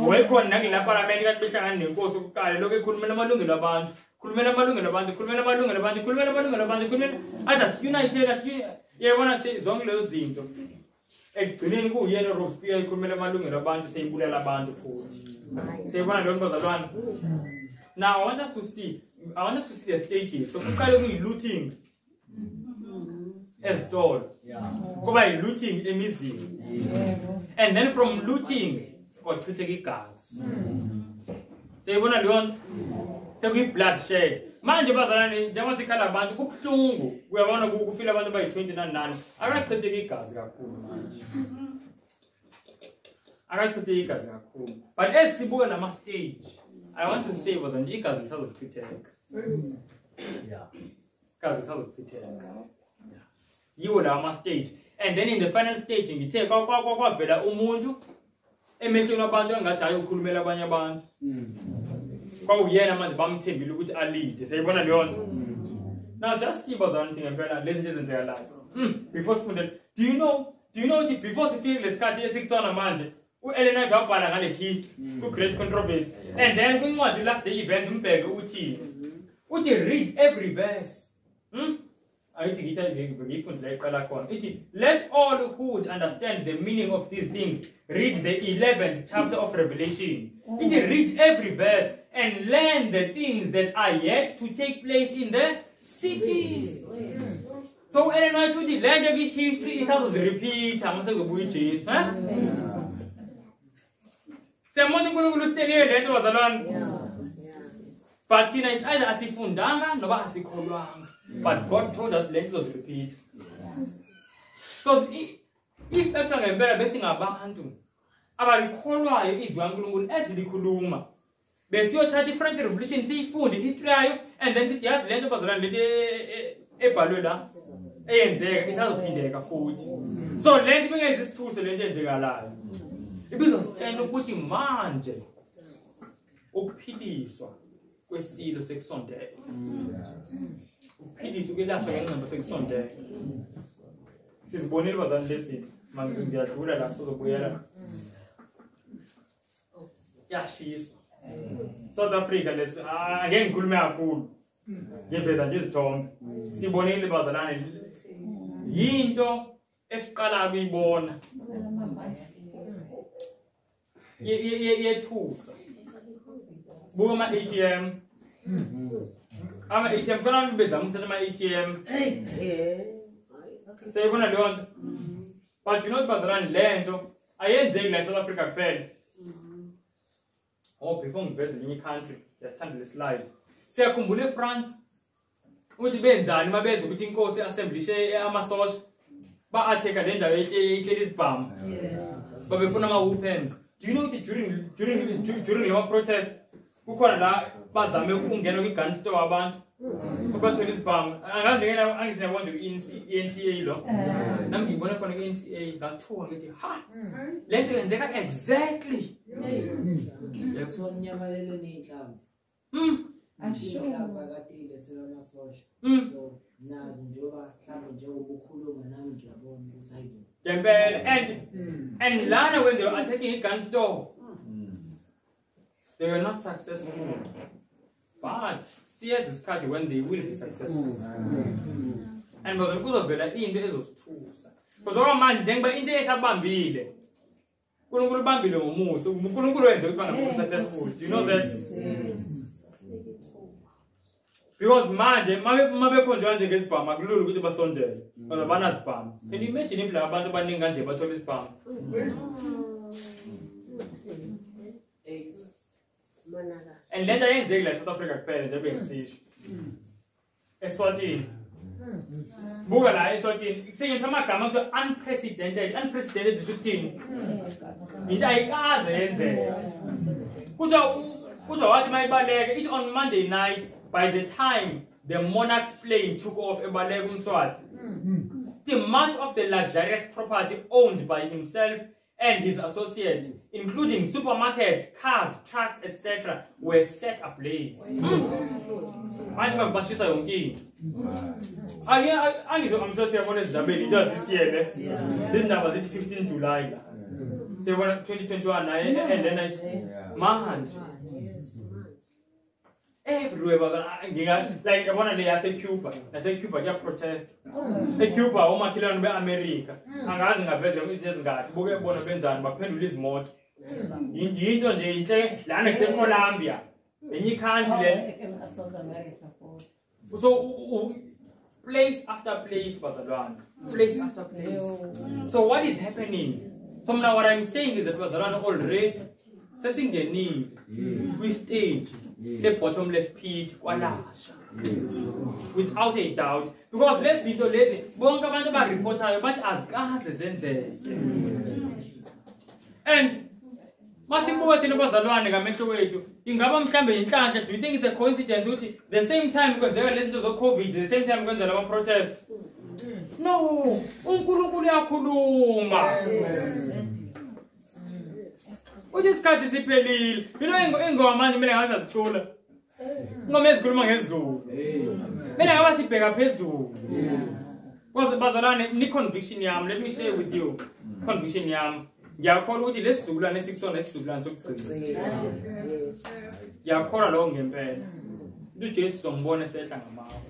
wayekhona nakula parliament kathi behlangana nenkosi ukuqala lokho ekhulumela amalungelo wabantu khulumela amalungelo abantu united yabona zonke lezo zinto ekugcineni kuyena uRobespierre ekhulumela amalungelo abantu seyibulela abantu futhi siyibona leyo nto bazalwane. Now I want us to see the stages. So kuqala kuyi-looting ezitolo kuba yi-looting emizini and then from looting kwachitheka igazi siyibona leyo nto sekuyi-bloodshed manje bazalwane njengoba sikhala abantu kubuhlungu uyabona kufile abantu bayi-29 akachitheka igazi kakhulu manje akachitheka igazi kakhulu but esibuka nama-stage I want to say bazalwane igazi lisazochitheka igazi lisazochitheka yiwo lawa ama-stage and then in the final stage ngithe kwavela umuntu emehlweni wabantu engathi hayi ukhulumela abanye abantu kwawuyena manje bamthembile ukuthi alide siyayibona leyo nto. Now just see bazalwane ukuthi ngempela lezi zinto ezenzekalayo before sifunde do you know ukuthi before sifike lesikhathi esikusona manje u-Ellen White wabhala ngale history ku-Great Controversy and then kwincwadi last day events umbheke uthi read every verse let all who would understand the meaning of these things read the 11th chapter of Revelation. Read every verse and learn the things that are yet to take place in the cities. So, and I told you, history is how to repeat. I'm saying, but you know, it's either asifundanga noma asikholwanga. But God told us let us repeat. So if actually ngempela bese ngabantu abalikholwayo izwi kaNkulunkulu ezilikhuluma besiyothatha iFrench Revolution siyifunde history yayo and then sithi yazi lento bazalana lento ebhalwe la eyenzeka isazophindeka futhi. So lento bengezi isithuso lento eyenzekalayo. Ibizositshela ukuthi manje ukuphiliswa kwesilo sekusondela. Uphilisa ukwelashwa ngengqondo sekusondela. Sizibonile bazalwane lesi manje ngiyadlula la sizobuyela. Yashisa. South Africa lesi angeke ngikhulume kakhulu. Ngiveza nje izithombe. Sibonile bazalwane yinto esiqala ukuyibona. Yethusa. Buka ama-ATM. Ama-ATM khona bezama ukuthatha ama-ATM. Seyibona leyo nto. But you know bazalwane lento ayenzeki la South Africa kuphela. Oh, before ngiveze elinye country, yasithanda le slide. Siyakhumbula eFrance ukuthi benzani mabeze ukuthi inkosi assemblishe amasosha ba-attack le ndawo eTelisbam. Babefuna ama-weapons. Do you know that during your protest, kukhona la bazame ukungena kwi-gun store abantu babathola isibhamu. Angazi ngiyabona i-NCA lo. Nami ngibona khona i-NCA ngathuka ngithi ha lento yenzeka exactly. Nyamalele ney'nhlamvu. Inhlamvu akade ilethela amasosha. So nazi njengoba mhlawumbe njengoba ukhuluma nami ngiyabona ukuthi hayi. And Lana, when they were attacking a gun store, they were not successful. But fears is card when they will be successful. And was because of the in there was two. Because all man then by in there is a bambile. Couldn't bambile move, so couldn't go successful. You know that? Because man, my conjoined against Pam, I glue with the Sunday, or the Banas Pam. Can you imagine if la band banding and but to his Pam? And then I end like South Africa parent, they're being siege. Eswatini. Bugala, Eswatini. Saying some come to unprecedented shooting. In Daika's end. Put out my ballet, it's on Monday night. By the time the monarch's plane took off in Balegun Swat, much of the luxurious property owned by himself and his associates, including supermarkets, cars, trucks, etc., were set ablaze. I'm sure this year, this number is 15 July. 2021, and then man. Everywhere, like one day I say Cuba, they protest. Cuba, almost killing America. And as in a vessel, which doesn't got Boga Bonaventa, but Penn release more. In the land except Colombia. And you can't let South America. So, place after place, Bazaran. Place after place. So, what is happening? So, now what I'm saying is that Bazaran already. Assessing the need, we stage, say bottomless pit, without a doubt. Because let's see the lazy, bonga bantu ba reporter, but as gas is and Masibuwa thina bazalwane ngamehlo wethu ingaba mhlambe inhlanhla. Do you think it's a coincidence ukuthi the same time kwenzeka lento zo COVID, the same time kwenzela ama protest? No, uNkulunkulu uyakhuluma. Uthi isikhathi siphelile. You know ingoma manje mina ngazazithula. Ingoma ezikhuluma ngezulu. Mina ngaba sibheka phezulu. Because bazalwane ni conviction yami, let me share with you. Conviction yami. Ngiyakholwa ukuthi lesizulwane esikusona isizulwane sokugcina. Ngiyakholwa lo ngempela. into Jesu sombone sehla ngamawo.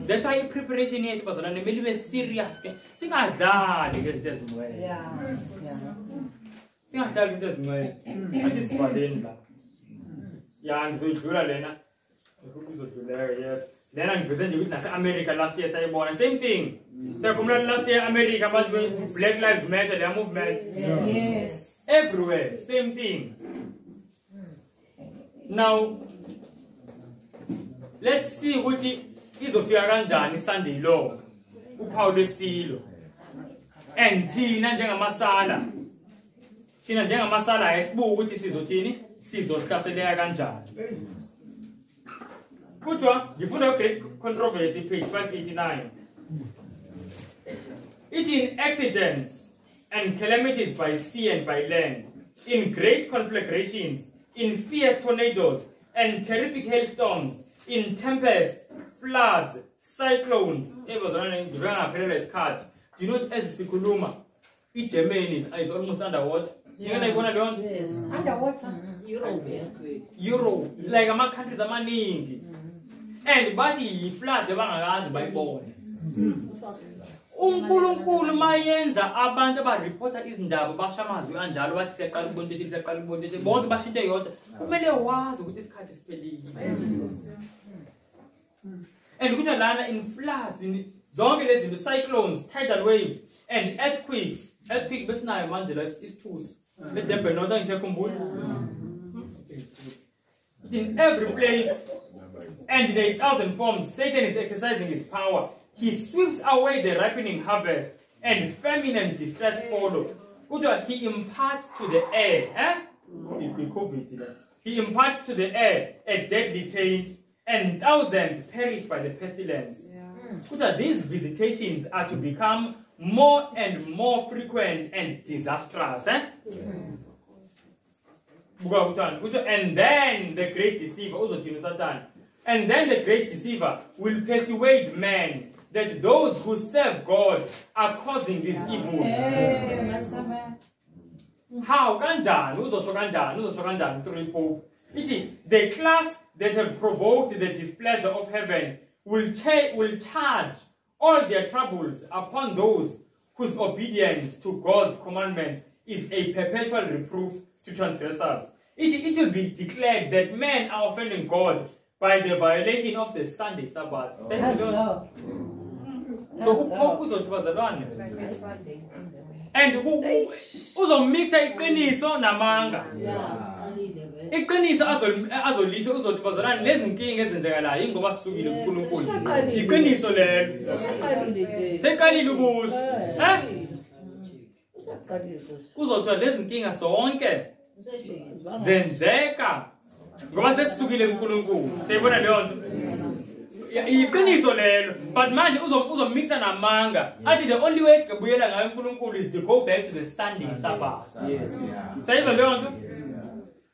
That's why preparation yethu bazalwane kumele ibe serious ke. Singadlali ke izinto ezingcwele. Yeah. Singadlali into ezingcwele. Athi sivaleni la. Ya ngizodlula lena. Ngizodlula yes. Lena ngiveze nje ukuthi nase America last year sayibona same thing. Sakumla last year America but Black Lives Matter their movement. Yes. Everywhere same thing. Now let's see ukuthi izofika kanjani Sunday lo uphawu lesilo and thina njengamasala esibuka ukuthi sizothini sizohlaseleka kanjani. Kuthiwa ngifunda great controversy page 589. It in accidents and calamities by sea and by land, in great conflagrations, in fierce tornadoes and terrific hailstorms, in tempests, floods, cyclones. Do you know as Sikuluma, Germany is almost underwater? Yes. Underwater. Europe. It's like a countries are money. And but he flood the bangazi by born. uNkulunkulu mayenza abantu abareporta izindaba bashamazwe kanjalo bathi siyaqala ukubonisa bonke bashintshe yodwa kumele wazi ukuthi isikhathi siphelile. And kuthi lana in floods in zonke lezi cyclones, tidal waves and earthquakes besinayo manje la isithusi ledembe nota ngishakhumbula in every place and in 1,000 forms Satan is exercising his power. He sweeps away the ripening harvest, and famine and distress follow. He imparts to the air, He imparts to the air a deadly taint, and thousands perish by the pestilence. These visitations are to become more and more frequent and disastrous. And then the great deceiver, and then the great deceiver will persuade men that those who serve God are causing these evils. How? Kanjani? Through Pope. The class that have provoked the displeasure of heaven will charge all their troubles upon those whose obedience to God's commandments is a perpetual reproof to transgressors. It will be declared that men are offending God by the violation of the Sunday Sabbath. And uzomikisa iqiniso namanga. Iqiniso azolisho uzotibazalana lezi nkinga ezenzekalayo ingoba sisukile kuNkulunkulu. Iqiniso lelo. Seqalile ukusho. Uzothola lezi nkinga zonke zenzeka ngoba sesisukile kuNkulunkulu. Siyibona leyo nto. Iqiniso lelo, but manje uzomixa namanga. Athi the only way sikubuyela ngayo uNkulunkulu is to go back to the Sunday Sabbath. Sayizwa leyo nto.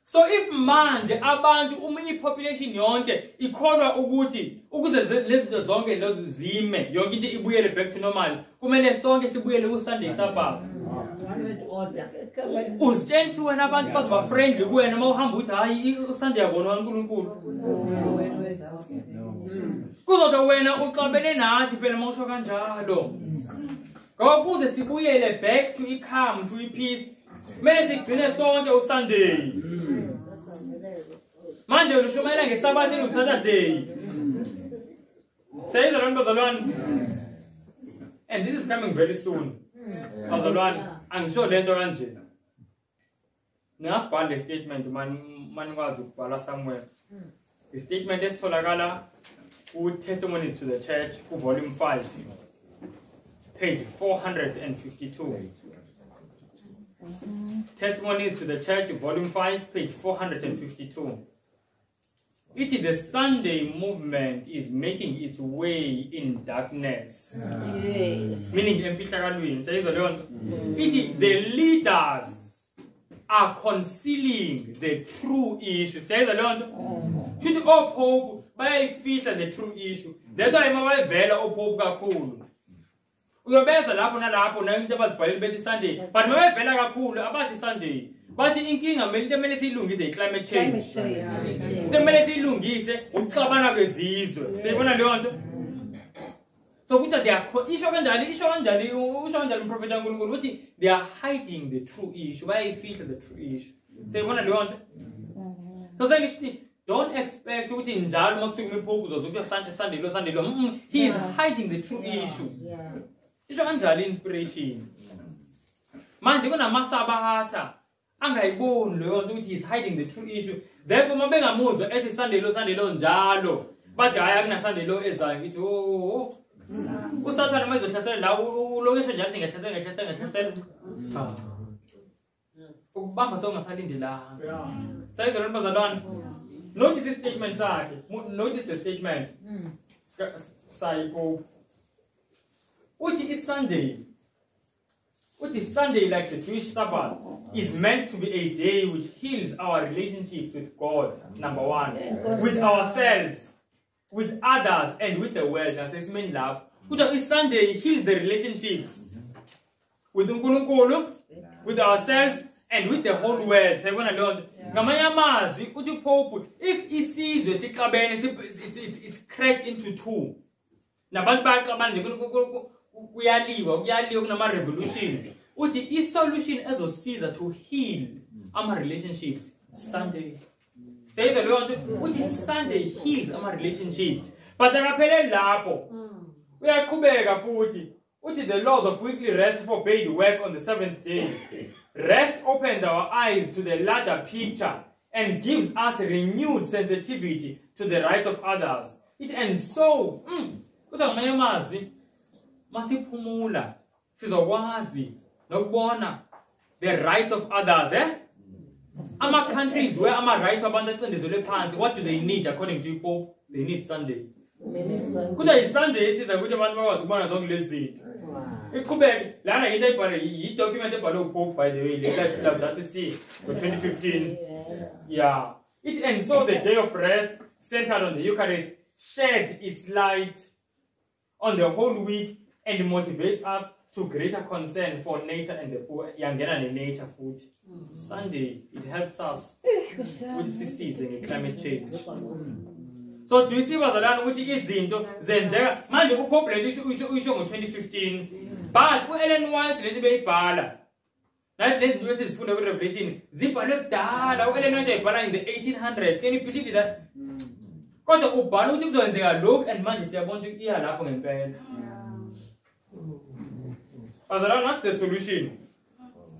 So if manje abantu population yonke ikholwa ukuthi ukuze lezi zinto zonke lezi zime yonke into ibuyele back to normal, kumele sonke sibuyele ku Sunday Sabbath. Uzitshela wena abantu bazoba friendly kuwena uma uhamba uthi hayi uSunday yabona uNkulunkulu. Kuzothi wena uxabene nathi phela mawusho kanjalo. Ngoba kuze sibuyele back to calm to peace. Mele sigcine sonke uSunday. Manje ulushumayela ngeSabathi noSaturday. Sayizwa lona bazalwane. And this is coming very soon. Bazalwane, angisho lento kanje. Ningasibhala le statement manikwazi ukubhala somewhere. The statement esitholakala Testimonies to the Church, volume 5, page 452. Testimonies to the Church, volume 5, page 452. The Sunday movement is making its way in darkness. Yes. Meaning, the leaders are concealing the true issue. Should all Pope bayayifihla the true issue. That's why mabavela oPope kakhulu. Uyobeza lapho nalapho na into abazibhalile bethi Sunday, but mabavela kakhulu abathi Sunday. bathi inkinga kumele siyilungise i-climate change kumele siyilungise ukuxabana kwezizwe siyibona leyo nto so kuthi isho kanjani umprofeti kaNkulunkulu uthi they are hiding the true issue bayayifihla the true issue siyibona leyo nto so sengisho don't expect ukuthi njalo makusukuma iphupho uzokuthi Sunday lo he is hiding the true issue isho kanjani inspiration manje kunamasabatha angayiboni leyo nto ukuthi he is hiding the true issue therefore mabengamuzwa ethi Sunday lo njalo bathi hayi akuna Sunday lo ezayo ngithi usathana mayizohlasela la ulokesho njalo ngehlasela ukubamba songasalindelanga sayizona bazalwane notice this statement sakhe notice the statement sayipo uthi Sunday like the Jewish Sabbath is meant to be a day which heals our relationships with God, number one, with ourselves, with others, and with the world. As it's meant love. Sunday heals the relationships with uNkulunkulu, with ourselves, and with the whole world. If isizwe siqabene, it's cracked into two. Nabantu bayaqabana kuyaliwa kunama revolution uthi i-solution ezosiza to heal ama relationships Sunday say the Lord uthi Sunday heals ama relationships but akapheleli lapho uyaqhubeka futhi uthi the laws of weekly rest forbade work on the seventh day. Rest opens our eyes to the larger picture and gives us renewed sensitivity to the rights of others. And so masiphumula sizokwazi nokubona the rights of others ama countries where ama rights abantu acindezelwe phansi what do they need according to Pope? They need Sunday. Kuthi Sunday isiza ukuthi abantu bakwazi ukubona zonke lezi zinto iqhubeke lana into ayibhale yi-document ebhalwe uPope by the way that see for 2015 yeah it and so the day of rest centered on the Eucharist sheds its light on the whole week and motivates us to greater concern for nature and the poor. Yangena nature food. Sunday, it helps us with season climate change. So do you see what the land which is into Zendera? Mind the popular issue 2015. But Ellen White let me bala. That this is full of revelation. Zipa look down, Ellen White in the 1800s. Can you believe that? Because ubalo ukuzenzeka look and manje siyabona ukuthi iya lapho ngempela. Bazalwane, what's the solution?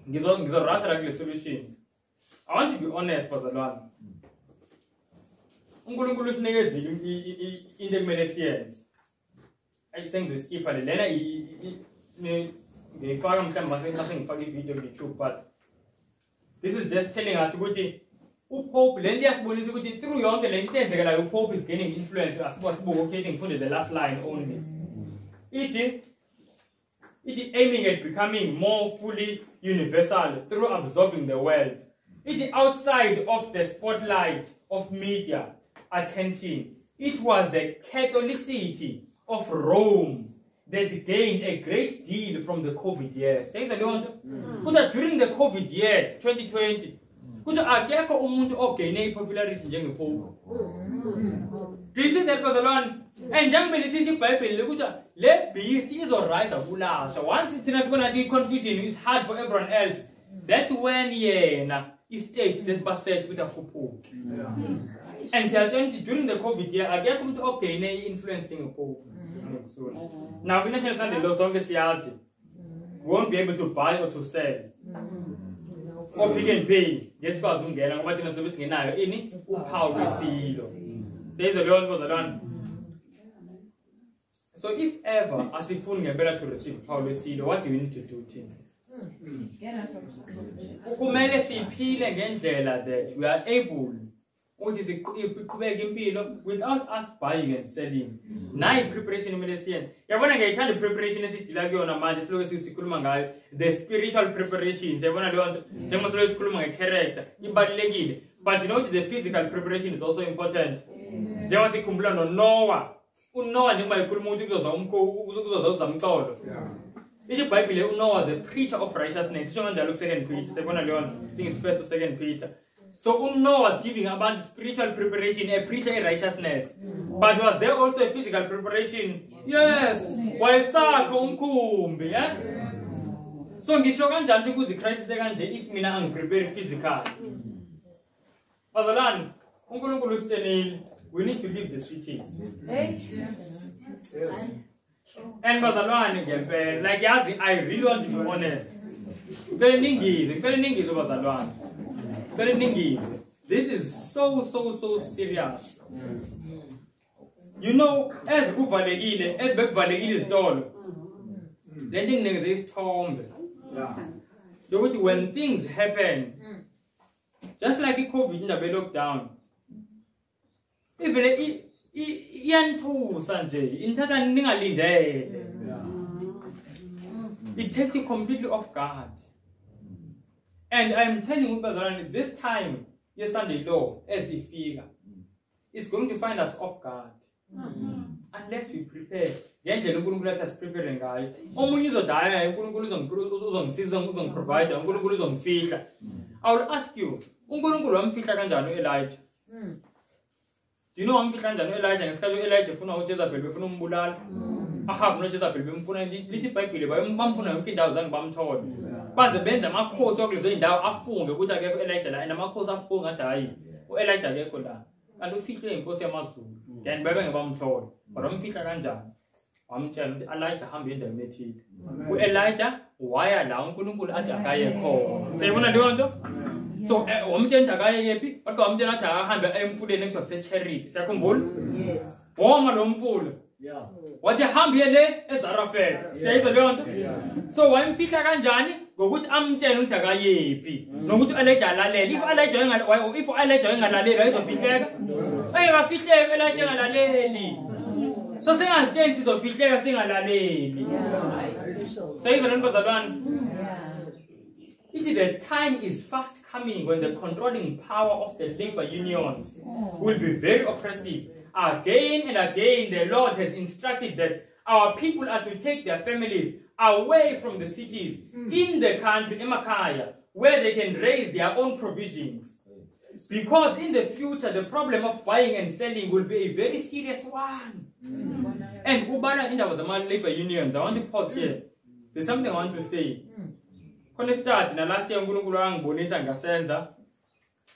Ngizorasha la kule solution. I want to be honest, bazalwane. uNkulunkulu usinikeza into ekumele siyenze. Ayisengizoskipha lena ngifaka mhlawumbe mase ngifaka ivideo ku YouTube but this is just telling us ukuthi uPope lento yasibonisa ukuthi through yonke lento enzekela uPope is gaining influence asibuke okay ngifunde the last line only. It aiming at becoming more fully universal through absorbing the world. It outside of the spotlight of media attention. It was the Catholicity of Rome that gained a great deal from the COVID year. Say the Lord. During the COVID year 2020, akekho umuntu ogaine popularity njengePope. Do you see that, Brother? And young men see Bible le beast is alright akulasha. Once it confusion is hard for everyone else. That's when is staged this basset with a Pope. And during the COVID year, I get to obtain influencing a Pope. Now we National Sunday law song is won't be able to buy or to sell. Or we can pay. Yes, because we get what in service in any how we see. Says the Lord was done. So if ever as if we better to receive how we see, what do we need to do? Kumele siphile ngendlela that we are able without us buying and selling. Nayi preparation kumele siyenze. Yabona ngiyayithanda preparation esidila kuyona manje siloke sikhuluma ngayo the spiritual preparations. Yabona leyo nto njengoba siloke sikhuluma ngecharacter ibalulekile. But you know the physical preparation is also important. Njengoba sikhumbula noNoah. uNoah njengoba ekhuluma ukuthi kuzozwa umkhosi kuzozwa uzamcolo. the Bible was a preacher of righteousness. It's on the second Peter. I think it's first or second Peter. So Uno was giving about spiritual preparation, a preacher in righteousness. But was there also a physical preparation? Yes. Why yeah? So ngisho kanjani ukuthi Christ sekanje if mina angiprepare physical. Bazalwane, uNkulunkulu usithenile, we need to leave the cities. Yes. And bazalwane ngempela, like yazi I really want to be honest. Ngicela ningize bazalwane. This is so serious. You know, as kuvalekile, as bekuvalekile izitolo. Le thing is isithombe. Lokuthi when things happen, just like COVID in the lockdown, even iyanthusa nje, inthatha ningalindele. It takes you completely off guard. And I'm telling you, this time, yes, Sunday law, as a figure, is going to find us off guard. Unless we prepare. Let us prepare, guys. I will ask you, Elijah. Do you know I'm Elijah? And Elijah for no Jezebel, for no Mulal. I have no Jezebel, for a little Bible, but I'm for a 1,000 bomb told. But the Benz, I'm a course of the down a phone, the good I gave Elijah, and I'm a course of phone at I. Elijah gave Koda. And the feature in Kosia Masu, then Babang bomb told. But I'm feature Ranja. I'm telling Elijah, I'm in the meeting. Elijah, why allow Kunukul at a higher call? Say when I do. So, I'm telling Tagay, but I'm telling Taha, I'm full in the cherry. Second bull? Yes. Warm alone full. Yeah. What you have here is a affair. Says the so when Peter and Johnny go with Amjan Tagayi. No good Elijah Lale. If I like joining if I like joining a Lale, of Fitlex, I have a Fitlex Elijah Lale. So say as James of Fitlex sing a Lale. Say the numbers are done. It is the time is fast coming when the controlling power of the labor unions will be very oppressive. Again and again, the Lord has instructed that our people are to take their families away from the cities in the country, Emakaya, where they can raise their own provisions. Because in the future, the problem of buying and selling will be a very serious one. And Ubana in the labor unions, I want to pause here. There's something I want to say. When I start in the last year, Bonisa and Gasenza,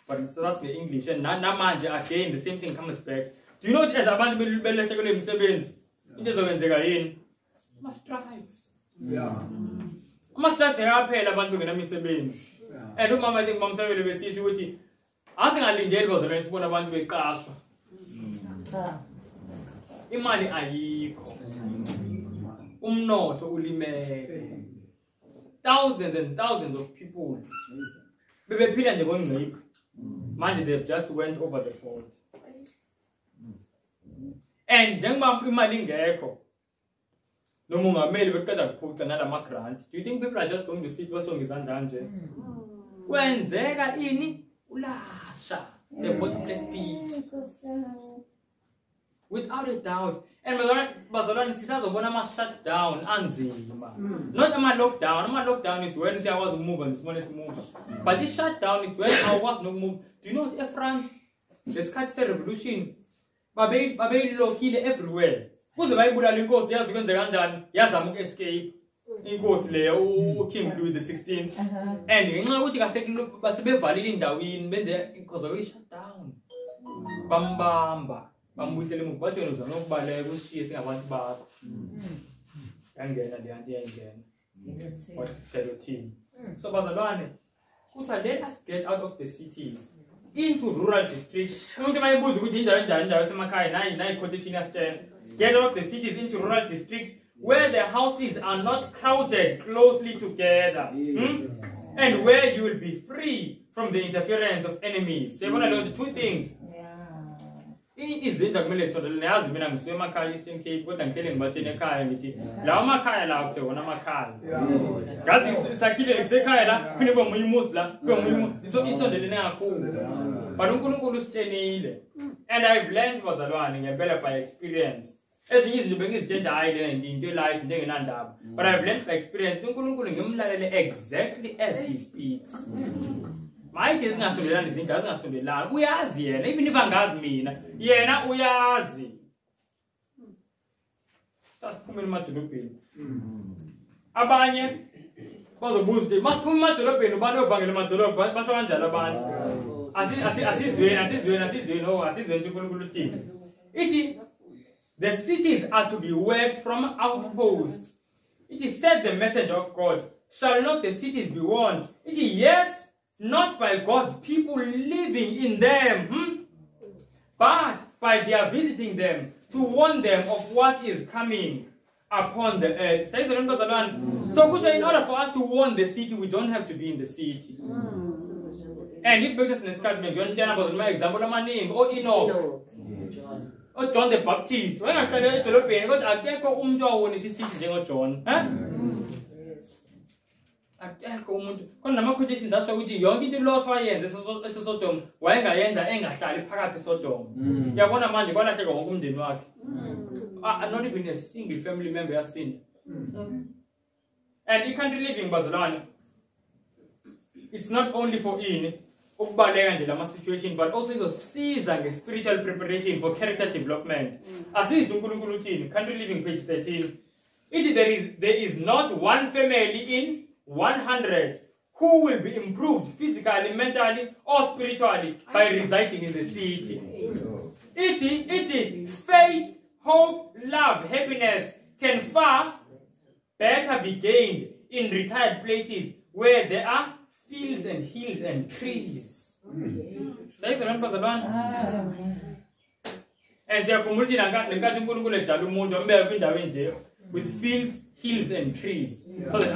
but that's the English, and Namanja again, the same thing comes back. Do you know as a band will be Sevens? It is when they in. Must strikes. Yeah. Must strikes a pay a band with Sevens. And do Mamma think Mom Savile will see you. Asking a jail was a one about to cash. Imani Aiko. No to Ulime. Thousands and thousands of people. Baby and the one make. Mind they just went over the port. And Jangma Imaling Echo. No more mail will cut up put another macrant. Do you think people are just going to see what song is under? When they got in Ulasha, the workplace speech. Without a doubt. And Bazaran sisters of Bonama shut down Anzima. Not a lockdown. A lockdown is when I was moving, this one is moving. But this shutdown is when I was not moved. Do you know what France? The Scottish Revolution. Baby low kill everywhere. Who's the Bible in course? Yes, when the Gandan, yes, I'm escape. In course, Leo, King Louis XVI. And in what I said, look, but be valid in the wind, because we shut down. Bamba. We say, what you know, but I was chasing a one bar. And again. What fellow team. So, Bazalane, let us get out of the cities into rural districts. Get out of the cities into rural districts where the houses are not crowded closely together. And where you will be free from the interference of enemies. So, the two things. Is it a military? So the last minute, I'm saying, Makai Eastern Cape, what I'm telling about in a car, and Lama Kaya, so one of my car. That is Sakila, Exekaya, Pinabo Musla, so it's on the Lena. But Uncle stay. And I've learned was a learning a better by experience ezinye izinto bengizitshela hayi le into life into engenandaba, but I've learned by experience uNkulunkulu ngimlalele exactly as he speaks. Mayithi ezingasondelani izinto azingasondelani uyazi yena, even if angazi mina yena uyazi. Sasiphumela emadolobheni abanye bazobuza ukuthi masiphuma emadolobheni ubani ovangela emadolobheni basho kanjalo abantu asizweni uNkulunkulu uthini. Ithi the cities are to be worked from outposts. It is said the messenger of God, shall not the cities be warned? It is yes, not by God's people living in them, but by their visiting them to warn them of what is coming upon the earth. So in order for us to warn the city, we don't have to be in the city. And if because in the sky, you understand about my example of my name, or Enoch. Oh, John the Baptist. When I started to look at I can't go when you see John. I can't go on the condition that's what we do. Young the Lord for years, this is so dumb. Why I end the anger started parrot so dumb. Yeah, one of my God, I go home the mark. Not even a single family member has sinned. And you can't live in Barcelona. It's not only for in situation, but also it's a season of spiritual preparation for character development. As is Country Living, page 13. There is not one family in 100 who will be improved physically, mentally, or spiritually by residing in the city. Faith, hope, love, happiness can far better be gained in retired places where there are fields and hills and trees. And with fields, hills and trees. So that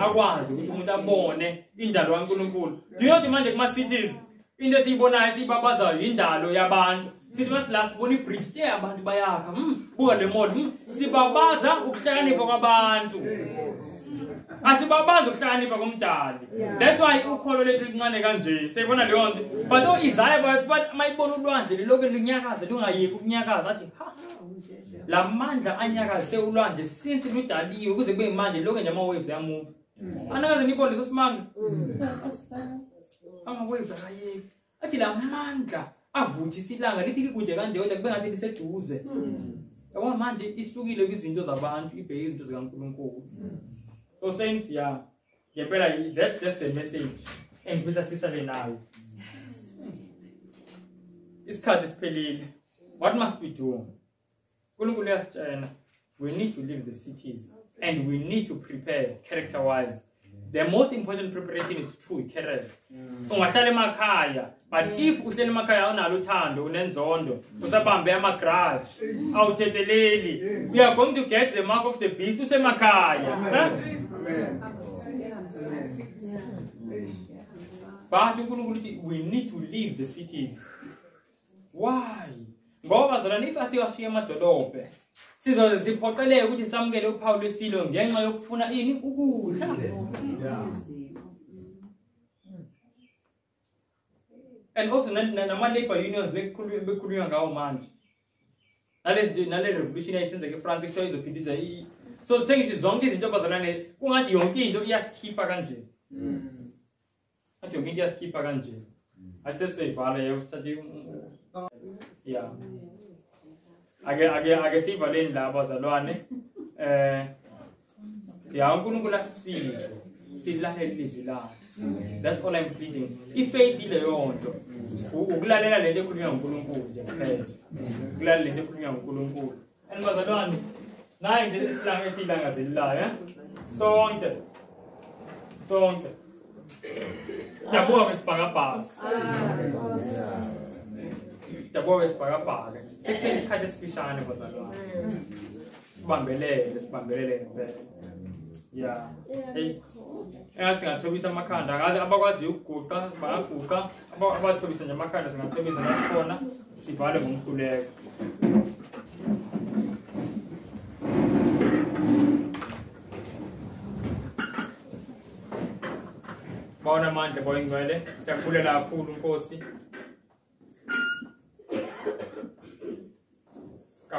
do you not imagine my cities? In the Sibona, Sibabaza, Indalo, Yaban, Simas last body bridge there about Bayaka, who are the modern Sibabaza, Uktani Bogabantu. Asibabaza Uktani Bogumtali. That's why you call it Naneganji, say one of the but oh, Isaiah, but my Bonuan, the Logan Nyakas, the Dunga Nyakas, that's it. La Manda Anyaka, Seulan, the Saint Lutali, who's a big man, the Logan Yama waves and move. Another nipple is a man. I'm away from Haye. Actually, a manga. Avuti silanga little good and the other bank said to use it. The one man is to give the windows of band, he pays to the Uncle. So, saints, yeah, that's just the message. And with a sister now. This card is pelil. What must we do? We need to leave the cities and we need to prepare character-wise. The most important preparation is true character. But if uhleli emakhaya unaluthando unenzondo usabambe amagrudge awuthetheleli, we are going to get the mark of the beast usemakhaya. But we need to leave the cities. Why? Ngoba zona if asiwashiya amadolobhe sizoze siphoqeleke ukuthi samukele uPaul wesilo ngenxa yokufuna ini ukudla. And also nama labor unions bekhulunywa ngawo manje. Nale revolution ayisenzeke eFrance kuthiwa izophindisa so sengithi zonke izinto abazalane kungathi yonke into iyasikhipa kanje. Athi yonke into iyasikhipa kanje. Athi sesivala yosithatha yeah. Ake sivaleni la abazalwane yeah uNkulunkulu asisize silalela ilizwi lakhe. That's all I'm pleading. Ifaith ile yonto ukulalela lento ekhulunywa uNkulunkulu nje kuphela. Ukulalela lento ekhulunywa uNkulunkulu. And bazalwane nayi nje isilanga esilangazelelayo sonke Jabuka wesibhakabhaka. Jabuka wesibhakabhaka. Sekuyisikhathi esifishane bazalwane. Sibambelele ngempela. Yeah. Hey. Singathobisa amakhanda. Akazi abakwazi ukuguqa, bangaguqa. Abathobisa nje amakhanda singathobisa nakhona sivale ngomkhuleko. Bona manje boyingcwele siyakulela kakhulu Nkosi.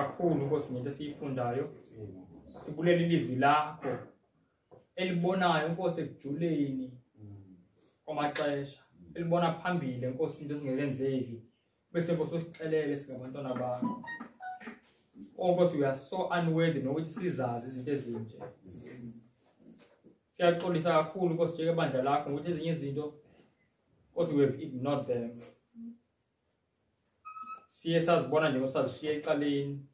kakhulu Nkosi ngento esiyifundayo. Sibulela ilizwi lakho elibonayo Nkosi ekujuleni kwamaxesha. Elibona phambili Nkosi into ezingekenzeki. Bese Nkosi usixelele singabantwana bakho. Oh Nkosi, we are so unworthy nokuthi sizazi izinto ezinje. Siyaxolisa kakhulu Nkosi njeke bandla lakho ukuthi ezinye izinto Nkosi we have ignored them. Siye sazibona nje ngosazishiya eqaleni,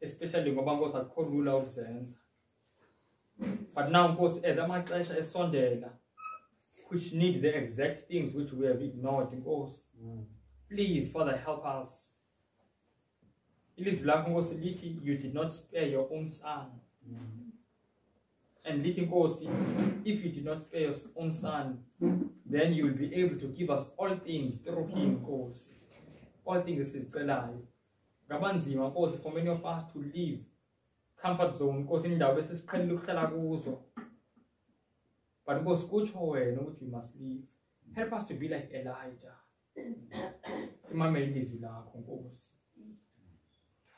especially ngoba Nkosi akukho lula ukuzenza. But now Nkosi as amaxesha esondela, which need the exact things which we have ignored Nkosi. Please Father, help us. Ilizwi lakho Nkosi lithi you did not spare your own son. And lithi Nkosi, if you did not spare your own son, then you will be able to give us all things through him Nkosi. All things esizicelayo. Ngabanzima Nkosi for many of us to live comfort zone Nkosi indawo besisiqhelile ukuhlala kuzo. But Nkosi kutsho wena ukuthi we must live. Help us to be like Elijah. Simamele ilizwi lakho Nkosi.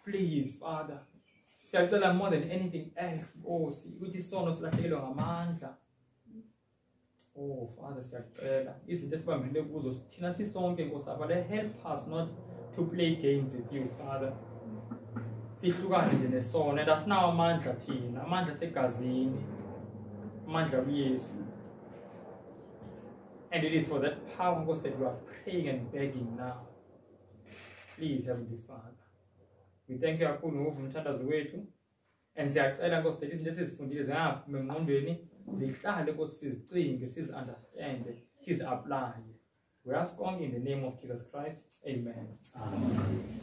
Please Father. Siyacela more than anything else Nkosi ukuthi isono silahlekelwe ngamandla. Oh Father, siyacela izinto esibambele kuzo thina sisonke Nkosi abale, help us not to play games with you Father. Sihlukane nje nesono and asinawo amandla thina, amandla segazini, amandla uYesu. And it is for that power Nkosi that you are praying and begging now. Please Heavenly Father, we thank you kakhulu ngomthandazo wethu, and siyacela Nkosi that izinto esizifundile zingaphumi engqondweni, zihlale Nkosi sizicinge, sizi-understand, sizi-apply. We ask only in the name of Jesus Christ. Amen. Amen.